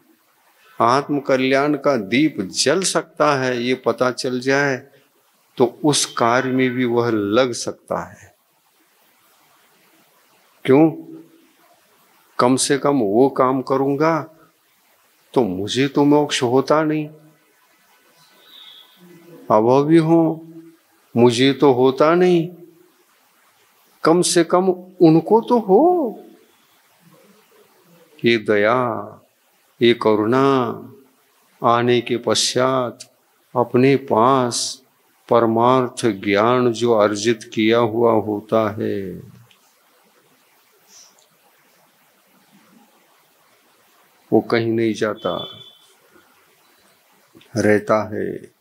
आत्म कल्याण का दीप जल सकता है, ये पता चल जाए तो उस कार्य में भी वह लग सकता है। क्यों? कम से कम वो काम करूंगा तो मुझे तो मोक्ष होता नहीं। अभावी हूं, मुझे तो होता नहीं, कम से कम उनको तो हो। ये दया, ये करुणा आने के पश्चात अपने पास परमार्थ ज्ञान जो अर्जित किया हुआ होता है, वो कहीं नहीं जाता, रहता है।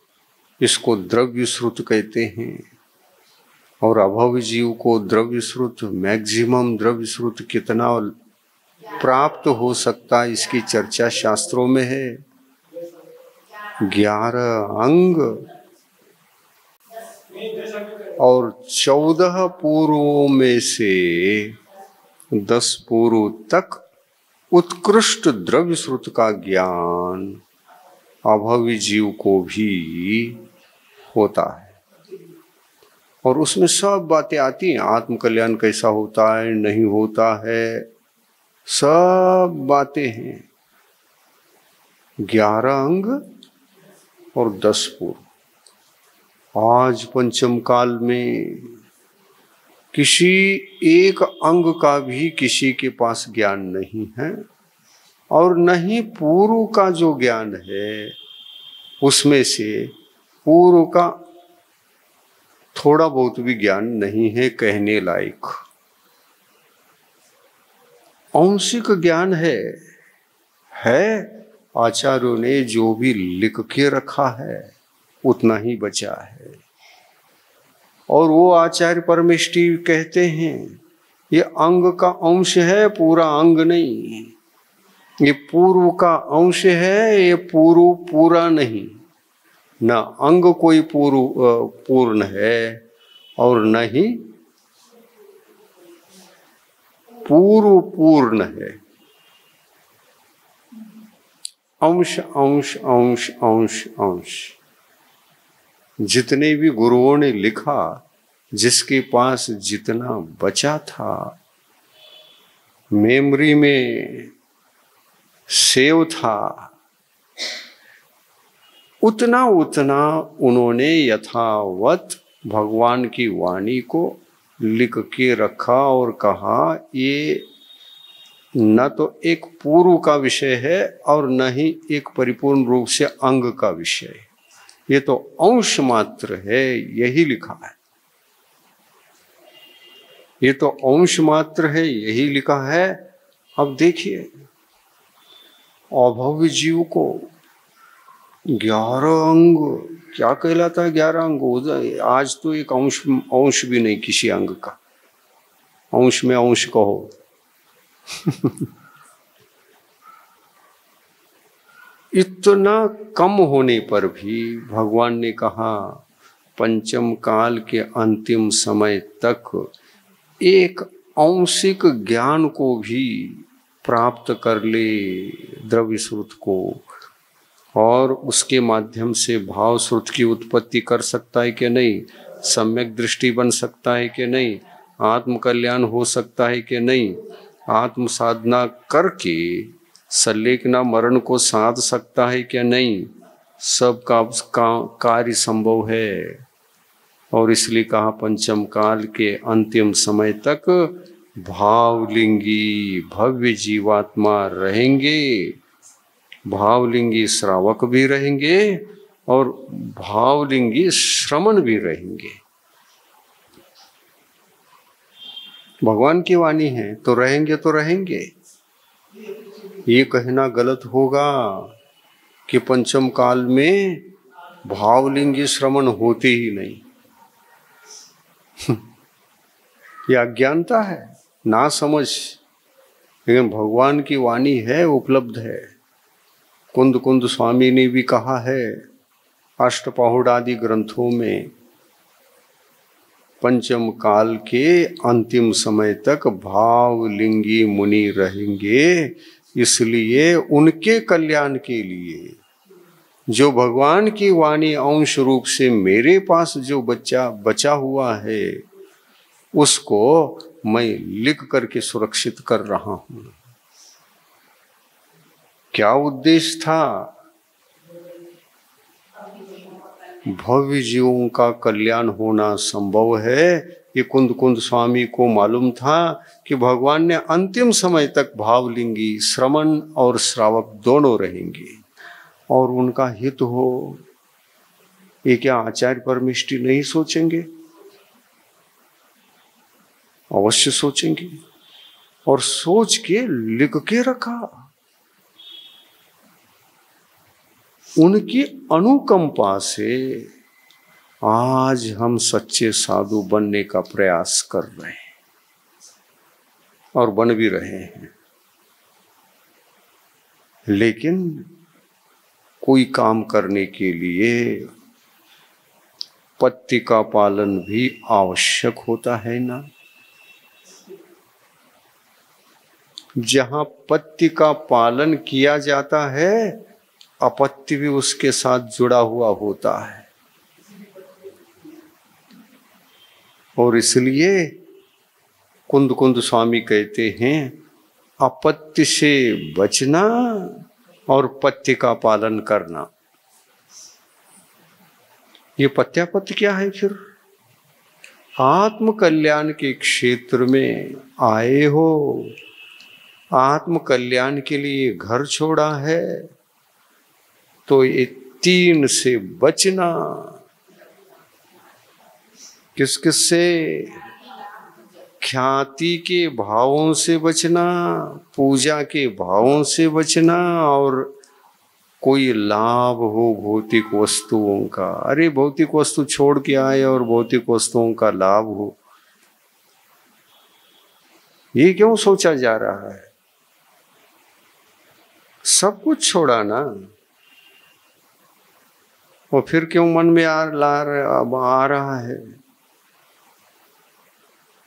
इसको द्रव्य श्रुत कहते हैं। और अभावी जीव को द्रव्य श्रुत, मैक्सिमम द्रव्य श्रुत कितना प्राप्त हो सकता है, इसकी चर्चा शास्त्रों में है। 11 अंग और 14 पूर्वों में से 10 पूर्व तक उत्कृष्ट द्रव्य श्रुत का ज्ञान अभावी जीव को भी होता है। और उसमें सब बातें आती हैं, आत्म कल्याण कैसा होता है, नहीं होता है, सब बातें हैं। 11 अंग और 10 पूर्व। आज पंचम काल में किसी एक अंग का भी किसी के पास ज्ञान नहीं है, और नहीं पूर्व का जो ज्ञान है उसमें से पूर्व का थोड़ा बहुत भी ज्ञान नहीं है कहने लायक। आंशिक ज्ञान है। आचार्यों ने जो भी लिख के रखा है उतना ही बचा है। और वो आचार्य परमेष्टि कहते हैं ये अंग का अंश है, पूरा अंग नहीं। ये पूर्व का अंश है, ये पूर्व पूरा नहीं। न अंग कोई पूर्ण है और न ही पूर्व पूर्ण है। अंश अंश अंश अंश अंश। जितने भी गुरुओं ने लिखा, जिसके पास जितना बचा था, मेमोरी में सेव था, उतना उन्होंने यथावत भगवान की वाणी को लिख के रखा और कहा ये न तो एक पूर्व का विषय है और न ही एक परिपूर्ण रूप से अंग का विषय है। ये तो अंश मात्र है, यही लिखा है। ये तो अंश मात्र है, यही लिखा है। अब देखिए, अभव्य जीव को 11 अंग क्या कहलाता है? 11 अंग। आज तो एक अंश भी नहीं किसी अंग का। अंश में अंश कहो। इतना कम होने पर भी भगवान ने कहा पंचम काल के अंतिम समय तक एक आंशिक ज्ञान को भी प्राप्त कर ले द्रव्य श्रुत को, और उसके माध्यम से भाव श्रुत की उत्पत्ति कर सकता है कि नहीं, सम्यक दृष्टि बन सकता है कि नहीं, आत्म कल्याण हो सकता है कि नहीं, आत्म साधना करके सल्लेखना मरण को साध सकता है क्या नहीं, सब का कार्य संभव है। और इसलिए कहा पंचम काल के अंतिम समय तक भावलिंगी भव्य जीवात्मा रहेंगे, भावलिंगी श्रावक भी रहेंगे और भावलिंगी श्रमण भी रहेंगे। भगवान की वाणी है तो रहेंगे तो रहेंगे। ये कहना गलत होगा कि पंचम काल में भावलिंगी श्रवण होते ही नहीं। यह अज्ञानता है, ना समझ। लेकिन भगवान की वाणी है, उपलब्ध है। कुंद कुंद स्वामी ने भी कहा है अष्टपहुड़ आदि ग्रंथों में, पंचम काल के अंतिम समय तक भावलिंगी मुनि रहेंगे, इसलिए उनके कल्याण के लिए जो भगवान की वाणी अंश रूप से मेरे पास जो बचा हुआ है उसको मैं लिख करके सुरक्षित कर रहा हूं। क्या उद्देश्य था? भव्य जीवों का कल्याण होना संभव है। ये कुंद कुंद स्वामी को मालूम था कि भगवान ने अंतिम समय तक भावलिंगी श्रमण और श्रावक दोनों रहेंगे और उनका हित हो। ये क्या आचार्य परमिष्टि नहीं सोचेंगे? अवश्य सोचेंगे, और सोच के लिख के रखा। उनकी अनुकंपा से आज हम सच्चे साधु बनने का प्रयास कर रहे हैं और बन भी रहे हैं। लेकिन कोई काम करने के लिए पत्ति का पालन भी आवश्यक होता है ना। जहां पत्ति का पालन किया जाता है, अपत्य भी उसके साथ जुड़ा हुआ होता है। और इसलिए कुंद कुंद स्वामी कहते हैं अपत्य से बचना और पत्य का पालन करना। ये पत्यापत्य क्या है फिर? आत्म कल्याण के क्षेत्र में आए हो, आत्म कल्याण के लिए घर छोड़ा है, तो ये 3 से बचना। किस किस से? ख्याति के भावों से बचना, पूजा के भावों से बचना, और कोई लाभ हो भौतिक वस्तुओं का। अरे भौतिक वस्तु छोड़ के आए और भौतिक वस्तुओं का लाभ हो, ये क्यों सोचा जा रहा है? सब कुछ छोड़ा ना, और फिर क्यों मन में आ रहा है?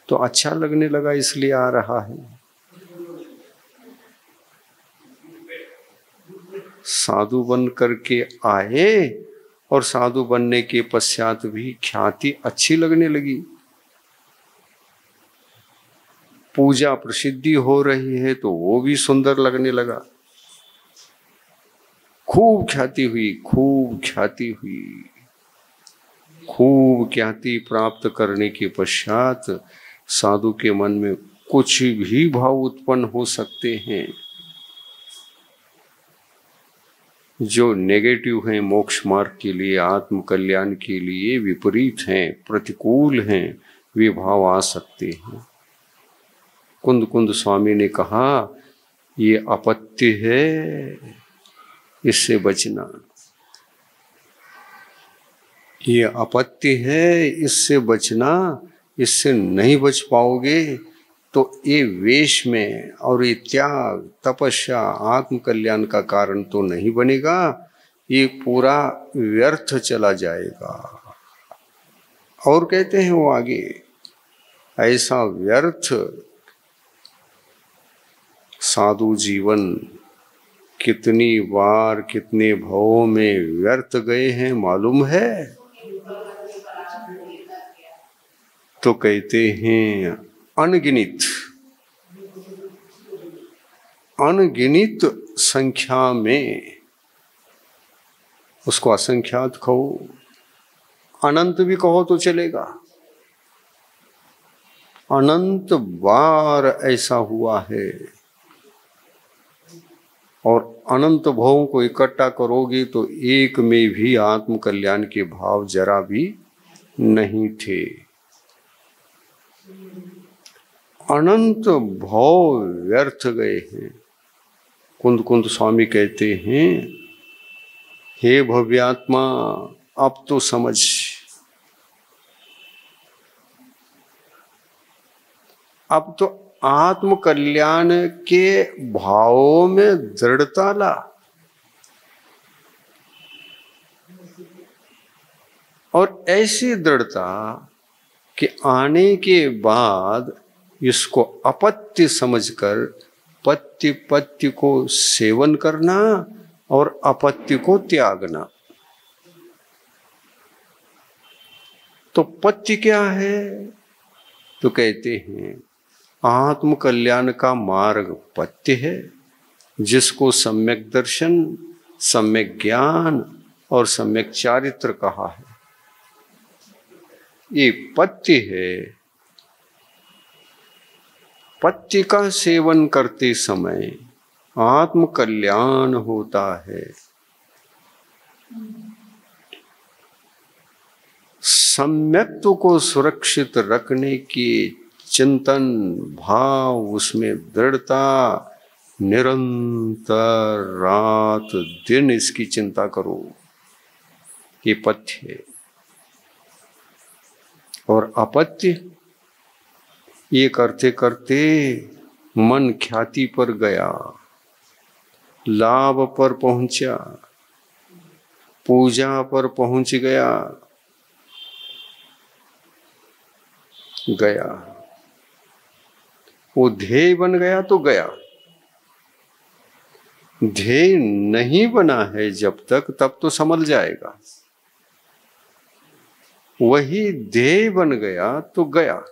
तो अच्छा लगने लगा इसलिए आ रहा है। साधु बन करके आए और साधु बनने के पश्चात भी ख्याति अच्छी लगने लगी। पूजा प्रसिद्धि हो रही है तो वो भी सुंदर लगने लगा। खूब ख्याति हुई, खूब ख्याति हुई। खूब ख्याति प्राप्त करने के पश्चात साधु के मन में कुछ भी भाव उत्पन्न हो सकते हैं जो नेगेटिव हैं, मोक्ष मार्ग के लिए, आत्म कल्याण के लिए विपरीत हैं, प्रतिकूल हैं, वे भाव आ सकते हैं। कुंद कुंद स्वामी ने कहा ये अपत्य है, इससे बचना। ये अपत्य है, इससे बचना। इससे नहीं बच पाओगे तो ये वेश में और ये त्याग, तपस्या, आत्म कल्याण का कारण तो नहीं बनेगा, ये पूरा व्यर्थ चला जाएगा। और कहते हैं वो आगे, ऐसा व्यर्थ साधु जीवन कितनी बार कितने भवों में व्यर्थ गए हैं मालूम है? तो कहते हैं अनगिनित, अनगिनित संख्या में। उसको असंख्यात कहो, अनंत भी कहो तो चलेगा। अनंत बार ऐसा हुआ है। और अनंत भावों को इकट्ठा करोगे तो एक में भी आत्म कल्याण के भाव जरा भी नहीं थे। अनंत भाव व्यर्थ गए हैं। कुंद कुंद स्वामी कहते हैं, हे भव्यात्मा अब तो समझ, अब तो आत्म कल्याण के भावों में दृढ़ता ला। और ऐसी दृढ़ता कि आने के बाद इसको अपत्य समझकर पत्य पत्य को सेवन करना और अपत्य को त्यागना। तो पत्य क्या है? तो कहते हैं आत्म कल्याण का मार्ग पत्य है, जिसको सम्यक दर्शन, सम्यक ज्ञान और सम्यक चारित्र कहा है। ये पत्य है। पत्य का सेवन करते समय आत्म कल्याण होता है। सम्यक्त्व को सुरक्षित रखने की चिंतन भाव, उसमें दृढ़ता, निरंतर रात दिन इसकी चिंता करो, ये पथ्य है। और अपत्य ये करते करते मन ख्याति पर गया, लाभ पर पहुंचा, पूजा पर पहुंच गया, वो ध्येय बन गया तो गया। ध्येय नहीं बना है जब तक, तब तो संभल जाएगा। वही ध्येय बन गया तो गया।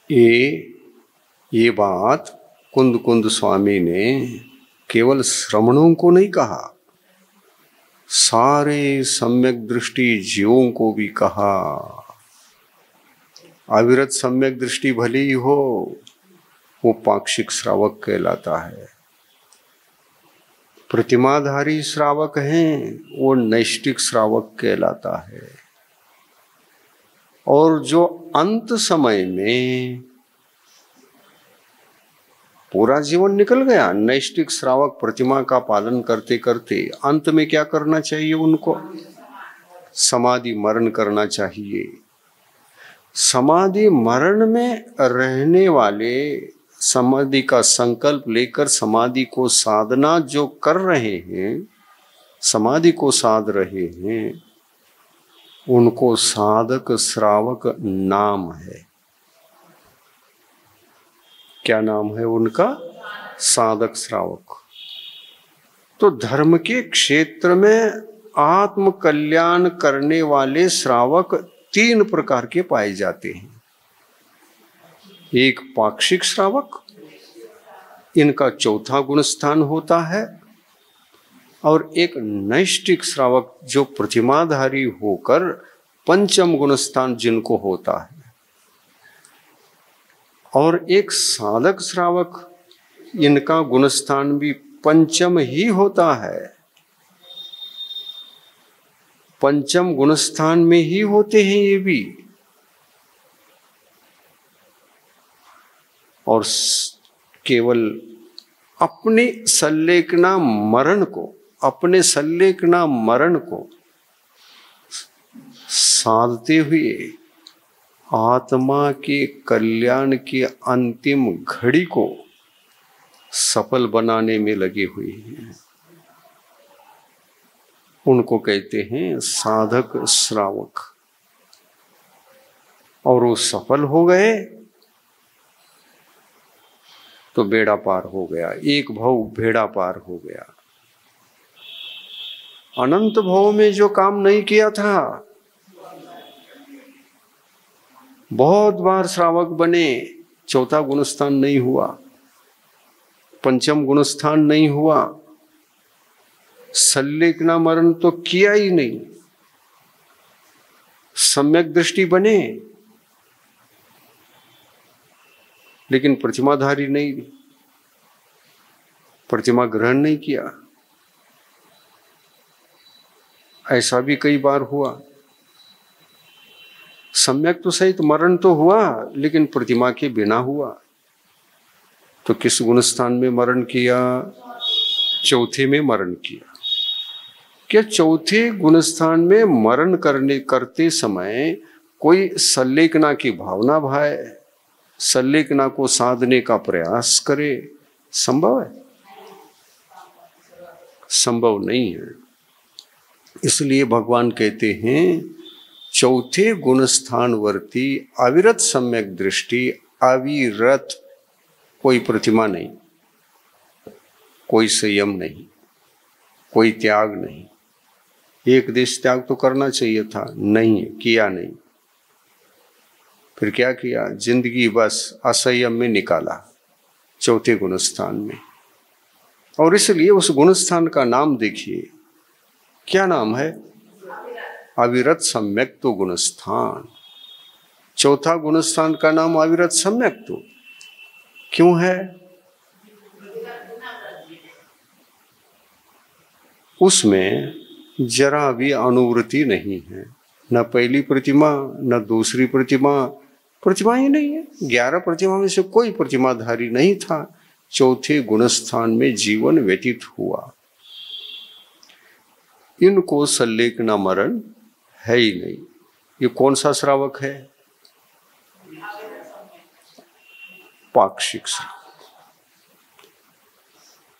ये बात कुंद कुंद स्वामी ने केवल श्रमणों को नहीं कहा, सारे सम्यक दृष्टि जीवों को भी कहा। अविरत सम्यक दृष्टि भले ही हो, वो पाक्षिक श्रावक कहलाता है। प्रतिमाधारी श्रावक हैं, वो नैष्टिक श्रावक कहलाता है। और जो अंत समय में पूरा जीवन निकल गया, नैष्टिक श्रावक प्रतिमा का पालन करते करते अंत में क्या करना चाहिए उनको? समाधि मरण करना चाहिए। समाधि मरण में रहने वाले समाधि का संकल्प लेकर समाधि को साधना जो कर रहे हैं, समाधि को साध रहे हैं, उनको साधक श्रावक नाम है। क्या नाम है उनका? साधक श्रावक। तो धर्म के क्षेत्र में आत्म कल्याण करने वाले श्रावक 3 प्रकार के पाए जाते हैं। एक पाक्षिक श्रावक, इनका 4था गुण स्थान होता है। और एक नैष्टिक श्रावक जो प्रतिमाधारी होकर 5म गुण स्थान जिनको होता है। और एक साधक श्रावक, इनका गुणस्थान भी पंचम ही होता है, पंचम गुणस्थान में ही होते हैं ये भी। और केवल अपने संलेखना मरण को, अपने संलेखना मरण को साधते हुए आत्मा के कल्याण की अंतिम घड़ी को सफल बनाने में लगे हुए हैं, उनको कहते हैं साधक श्रावक। और वो सफल हो गए तो बेड़ा पार हो गया, एक भव बेड़ा पार हो गया। अनंत भव में जो काम नहीं किया था, बहुत बार श्रावक बने, चौथा गुणस्थान नहीं हुआ, पंचम गुणस्थान नहीं हुआ, संलेखना मरण तो किया ही नहीं, सम्यक दृष्टि बने लेकिन प्रतिमाधारी नहीं, प्रतिमा ग्रहण नहीं किया। ऐसा भी कई बार हुआ, सम्यक तो सहित मरण तो हुआ लेकिन प्रतिमा के बिना हुआ। तो किस गुणस्थान में मरण किया? चौथे में मरण किया। क्या चौथे गुणस्थान में मरण करते समय कोई संलेखना की भावना भाए, संलेखना को साधने का प्रयास करे? संभव है? संभव नहीं है। इसलिए भगवान कहते हैं चौथे गुणस्थानवर्ती अविरत सम्यक दृष्टि, अविरत, कोई प्रतिमा नहीं, कोई संयम नहीं, कोई त्याग नहीं। एक देश त्याग तो करना चाहिए था, नहीं किया, नहीं। फिर क्या किया? जिंदगी बस असंयम में निकाला, चौथे गुणस्थान में। और इसलिए उस गुणस्थान का नाम देखिए, क्या नाम है? अविरत सम्यक तो गुणस्थान। चौथा गुणस्थान का नाम अविरत सम्यक तो क्यों है? उसमें जरा भी अनुवृत्ति नहीं है, न पहली प्रतिमा न दूसरी प्रतिमा, प्रतिमा ही नहीं है। 11 प्रतिमा में से कोई प्रतिमाधारी नहीं था। चौथे गुणस्थान में जीवन व्यतीत हुआ। इनको संलेखना मरण है ही नहीं। ये कौन सा श्रावक है? पाक्षिक श्रावक।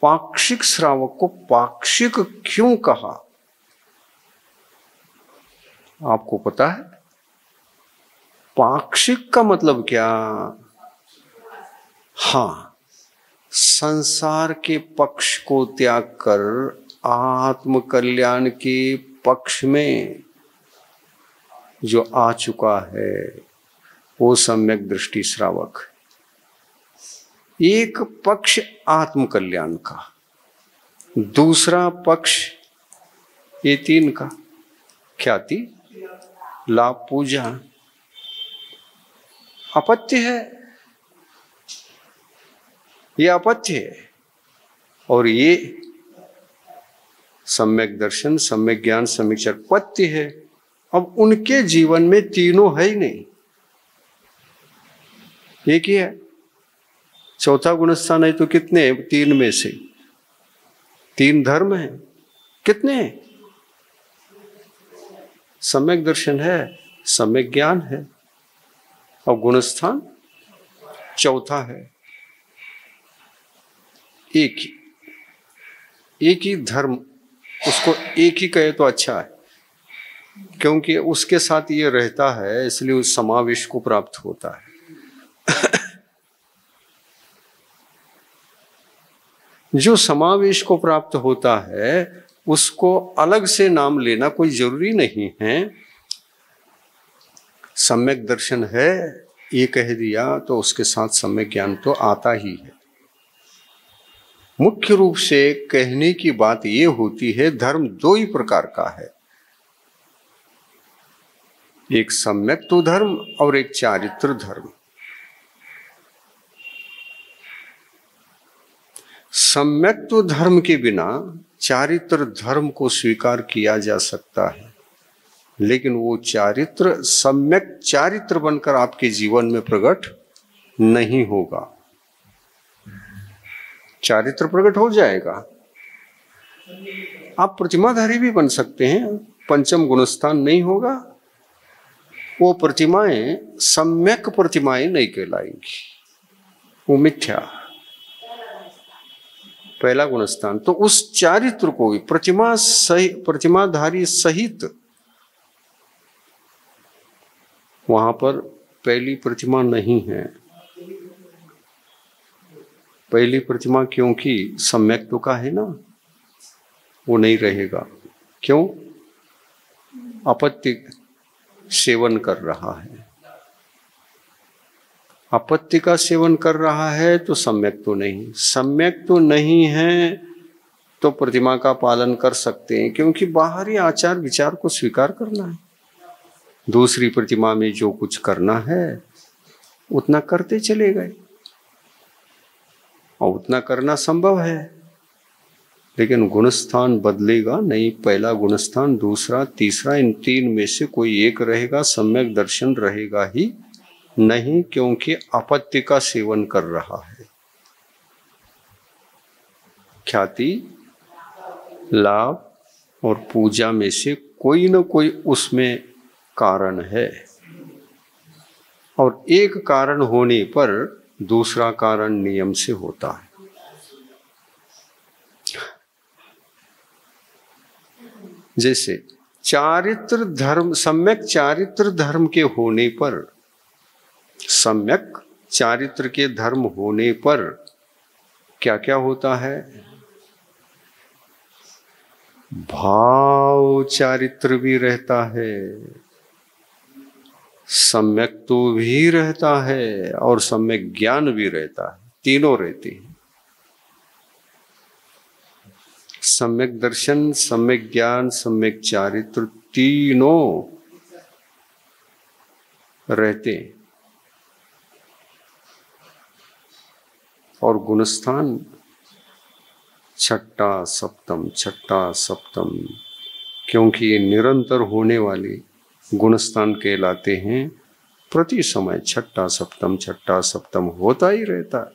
पाक्षिक श्रावक को पाक्षिक क्यों कहा? आपको पता है? पाक्षिक का मतलब क्या? हाँ, संसार के पक्ष को त्याग कर आत्म कल्याण के पक्ष में जो आ चुका है वो सम्यक दृष्टि श्रावक। एक पक्ष आत्म कल्याण का, दूसरा पक्ष ये 3 का, ख्याति, लाभ, पूजा, अपत्य है। ये अपत्य है और ये सम्यक दर्शन, सम्यक ज्ञान, सम्यक चर पत्य है। अब उनके जीवन में तीनों है ही नहीं, एक ही है। चौथा गुणस्थान है तो कितने? 3 में से 3 धर्म है। कितने? सम्यक दर्शन है, सम्यक ज्ञान है और गुणस्थान चौथा है। एक ही धर्म, उसको एक ही कहे तो अच्छा है, क्योंकि उसके साथ ये रहता है, इसलिए उस समावेश को प्राप्त होता है। जो समावेश को प्राप्त होता है उसको अलग से नाम लेना कोई जरूरी नहीं है। सम्यक दर्शन है ये कह दिया तो उसके साथ सम्यक ज्ञान तो आता ही है। मुख्य रूप से कहने की बात ये होती है, धर्म 2 ही प्रकार का है, एक सम्यक तो धर्म और एक चारित्र धर्म। सम्यक्त्व धर्म के बिना चारित्र धर्म को स्वीकार किया जा सकता है, लेकिन वो चारित्र सम्यक चारित्र बनकर आपके जीवन में प्रकट नहीं होगा। चारित्र प्रकट हो जाएगा, आप प्रतिमाधारी भी बन सकते हैं, पंचम गुणस्थान नहीं होगा, वो प्रतिमाएं सम्यक प्रतिमाएं नहीं कहलाएंगी, वो मिथ्या। पहला गुणस्थान तो उस चारित्र को भी प्रतिमाधारी सहित वहां पर पहली प्रतिमा नहीं है। पहली प्रतिमा क्योंकि सम्यक्त्व का है ना, वो नहीं रहेगा। क्यों? अपत्य सेवन कर रहा है, अपत्य का सेवन कर रहा है तो सम्यक तो नहीं, सम्यक तो नहीं है तो प्रतिमा का पालन कर सकते हैं, क्योंकि बाहरी आचार विचार को स्वीकार करना है। दूसरी प्रतिमा में जो कुछ करना है उतना करते चले गए और उतना करना संभव है, लेकिन गुणस्थान बदलेगा नहीं। पहला गुणस्थान, दूसरा, तीसरा, इन तीन में से कोई एक रहेगा, सम्यक दर्शन रहेगा ही नहीं, क्योंकि अपत्य का सेवन कर रहा है। ख्याति, लाभ और पूजा में से कोई न कोई उसमें कारण है, और एक कारण होने पर दूसरा कारण नियम से होता है। जैसे चारित्र धर्म, सम्यक चारित्र धर्म के होने पर, सम्यक चारित्र के धर्म होने पर क्या क्या होता है? भाव चारित्र भी रहता है, सम्यक तो भी रहता है और सम्यक ज्ञान भी रहता है, तीनों रहते हैं। सम्यक दर्शन, सम्यक ज्ञान, सम्यक चारित्र तीनों रहते हैं। और गुणस्थान छठा सप्तम, छठा सप्तम, क्योंकि ये निरंतर होने वाले गुणस्थान कहलाते हैं। प्रति समय छठा सप्तम होता ही रहता है।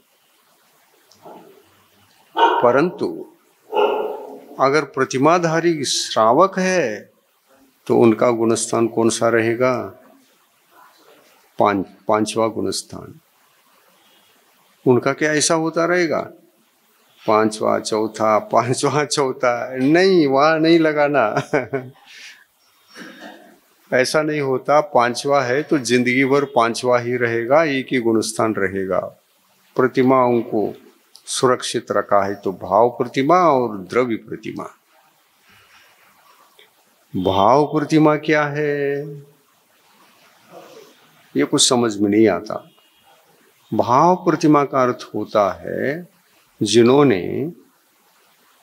परंतु अगर प्रतिमाधारी श्रावक है तो उनका गुणस्थान कौन सा रहेगा? पांचवा गुणस्थान। उनका क्या ऐसा होता रहेगा? पांचवा चौथा, पांचवा चौथा, नहीं, वहां नहीं लगाना। ऐसा नहीं होता। पांचवा है तो जिंदगी भर पांचवा ही रहेगा, एक ही गुणस्थान रहेगा। प्रतिमाओं को सुरक्षित रखा है तो भाव प्रतिमा और द्रव्य प्रतिमा। भाव प्रतिमा क्या है ये कुछ समझ में नहीं आता। भाव प्रतिमा का अर्थ होता है जिन्होंने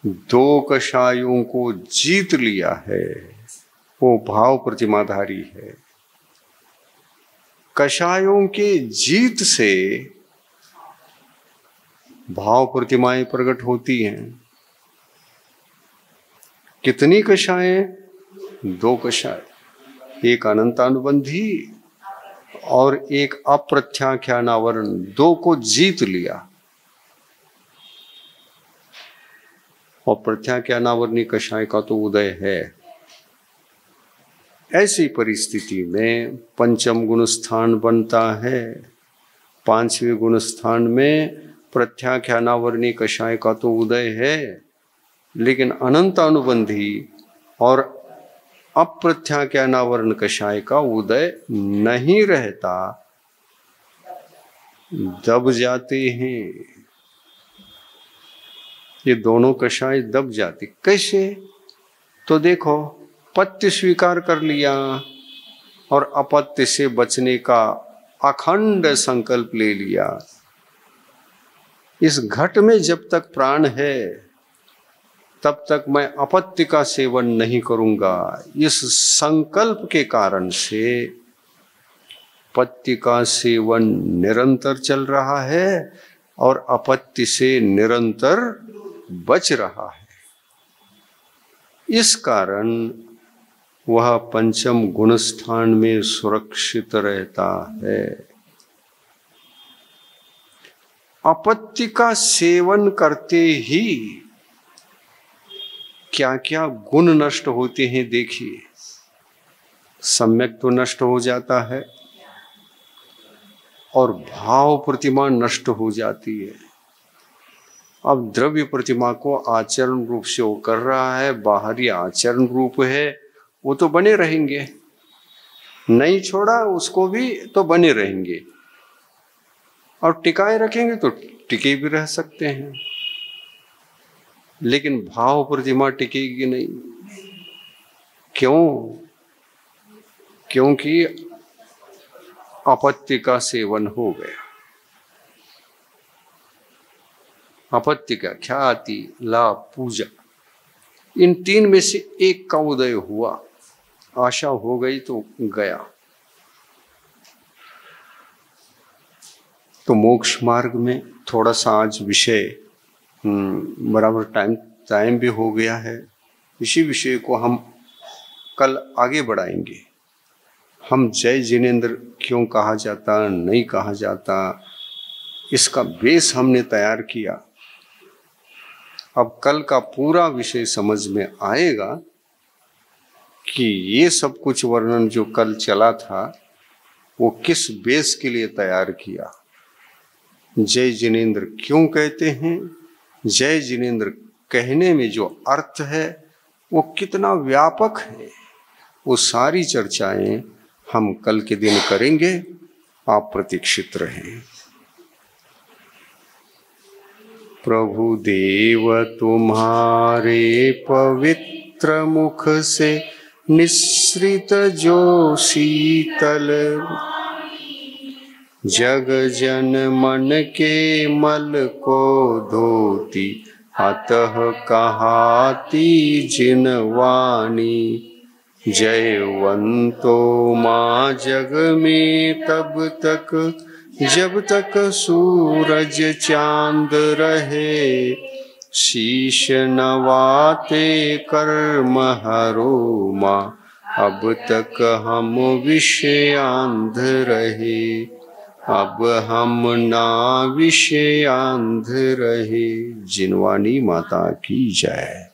दो कषायों को जीत लिया है, वो भाव प्रतिमाधारी है। कषायों के जीत से भाव प्रतिमाएं प्रकट होती हैं। कितनी कषाएं? दो कषाय, एक अनंतानुबंधी और एक अप्रत्याख्यानावरण, दो को जीत लिया। और प्रत्याख्यानावरणी कषाय का तो उदय है। ऐसी परिस्थिति में पंचम गुणस्थान बनता है। पांचवें गुणस्थान में प्रत्याख्यानावरणी कषाय का तो उदय है, लेकिन अनंत अनुबंधी और अप्रत्याख्यानावरण कषाय का उदय नहीं रहता, दब जाते हैं। ये दोनों कषाय दब जाते। कैसे? तो देखो, पत्य स्वीकार कर लिया और अपत्य से बचने का अखंड संकल्प ले लिया। इस घट में जब तक प्राण है तब तक मैं अपत्य का सेवन नहीं करूंगा। इस संकल्प के कारण से पत्य का सेवन निरंतर चल रहा है, और अपत्य से निरंतर बच रहा है। इस कारण वह पंचम गुण स्थान में सुरक्षित रहता है। अपत्य का सेवन करते ही क्या क्या गुण नष्ट होते हैं देखिए। सम्यक तो नष्ट हो जाता है और भाव प्रतिमा नष्ट हो जाती है। अब द्रव्य प्रतिमा को आचरण रूप से वो कर रहा है, बाहरी आचरण रूप है, वो तो बने रहेंगे, नहीं छोड़ा उसको भी तो बने रहेंगे, और टिकाए रखेंगे तो टिके भी रह सकते हैं, लेकिन भाव प्रतिमा टिकेगी नहीं। क्यों? क्योंकि अपत्य का सेवन हो गया। अपत्य का ख्याति, लाभ, पूजा, इन तीन में से एक का उदय हुआ, आशा हो गई तो गया। तो मोक्ष मार्ग में थोड़ा सा आज विषय बराबर टाइम भी हो गया है। इसी विषय को हम कल आगे बढ़ाएंगे। हम जय जिनेंद्र क्यों कहा जाता, नहीं कहा जाता, इसका बेस हमने तैयार किया। अब कल का पूरा विषय समझ में आएगा कि ये सब कुछ वर्णन जो कल चला था वो किस बेस के लिए तैयार किया। जय जिनेंद्र क्यों कहते हैं, जय जिनेंद्र कहने में जो अर्थ है वो कितना व्यापक है, वो सारी चर्चाएं हम कल के दिन करेंगे। आप प्रतीक्षित रहें। प्रभु देव तुम्हारे पवित्र मुख से निस्सृत जो शीतल, जग जन मन के मल को धोती, अतः कहाती जिन वाणी। जयवंतो माँ जग में तब तक जब तक सूरज चांद रहे, शीश नवाते कर्म हरो माँ, अब तक हम विषयांध रहे, अब हम ना विषयांध रहे। जिनवानी माता की जय।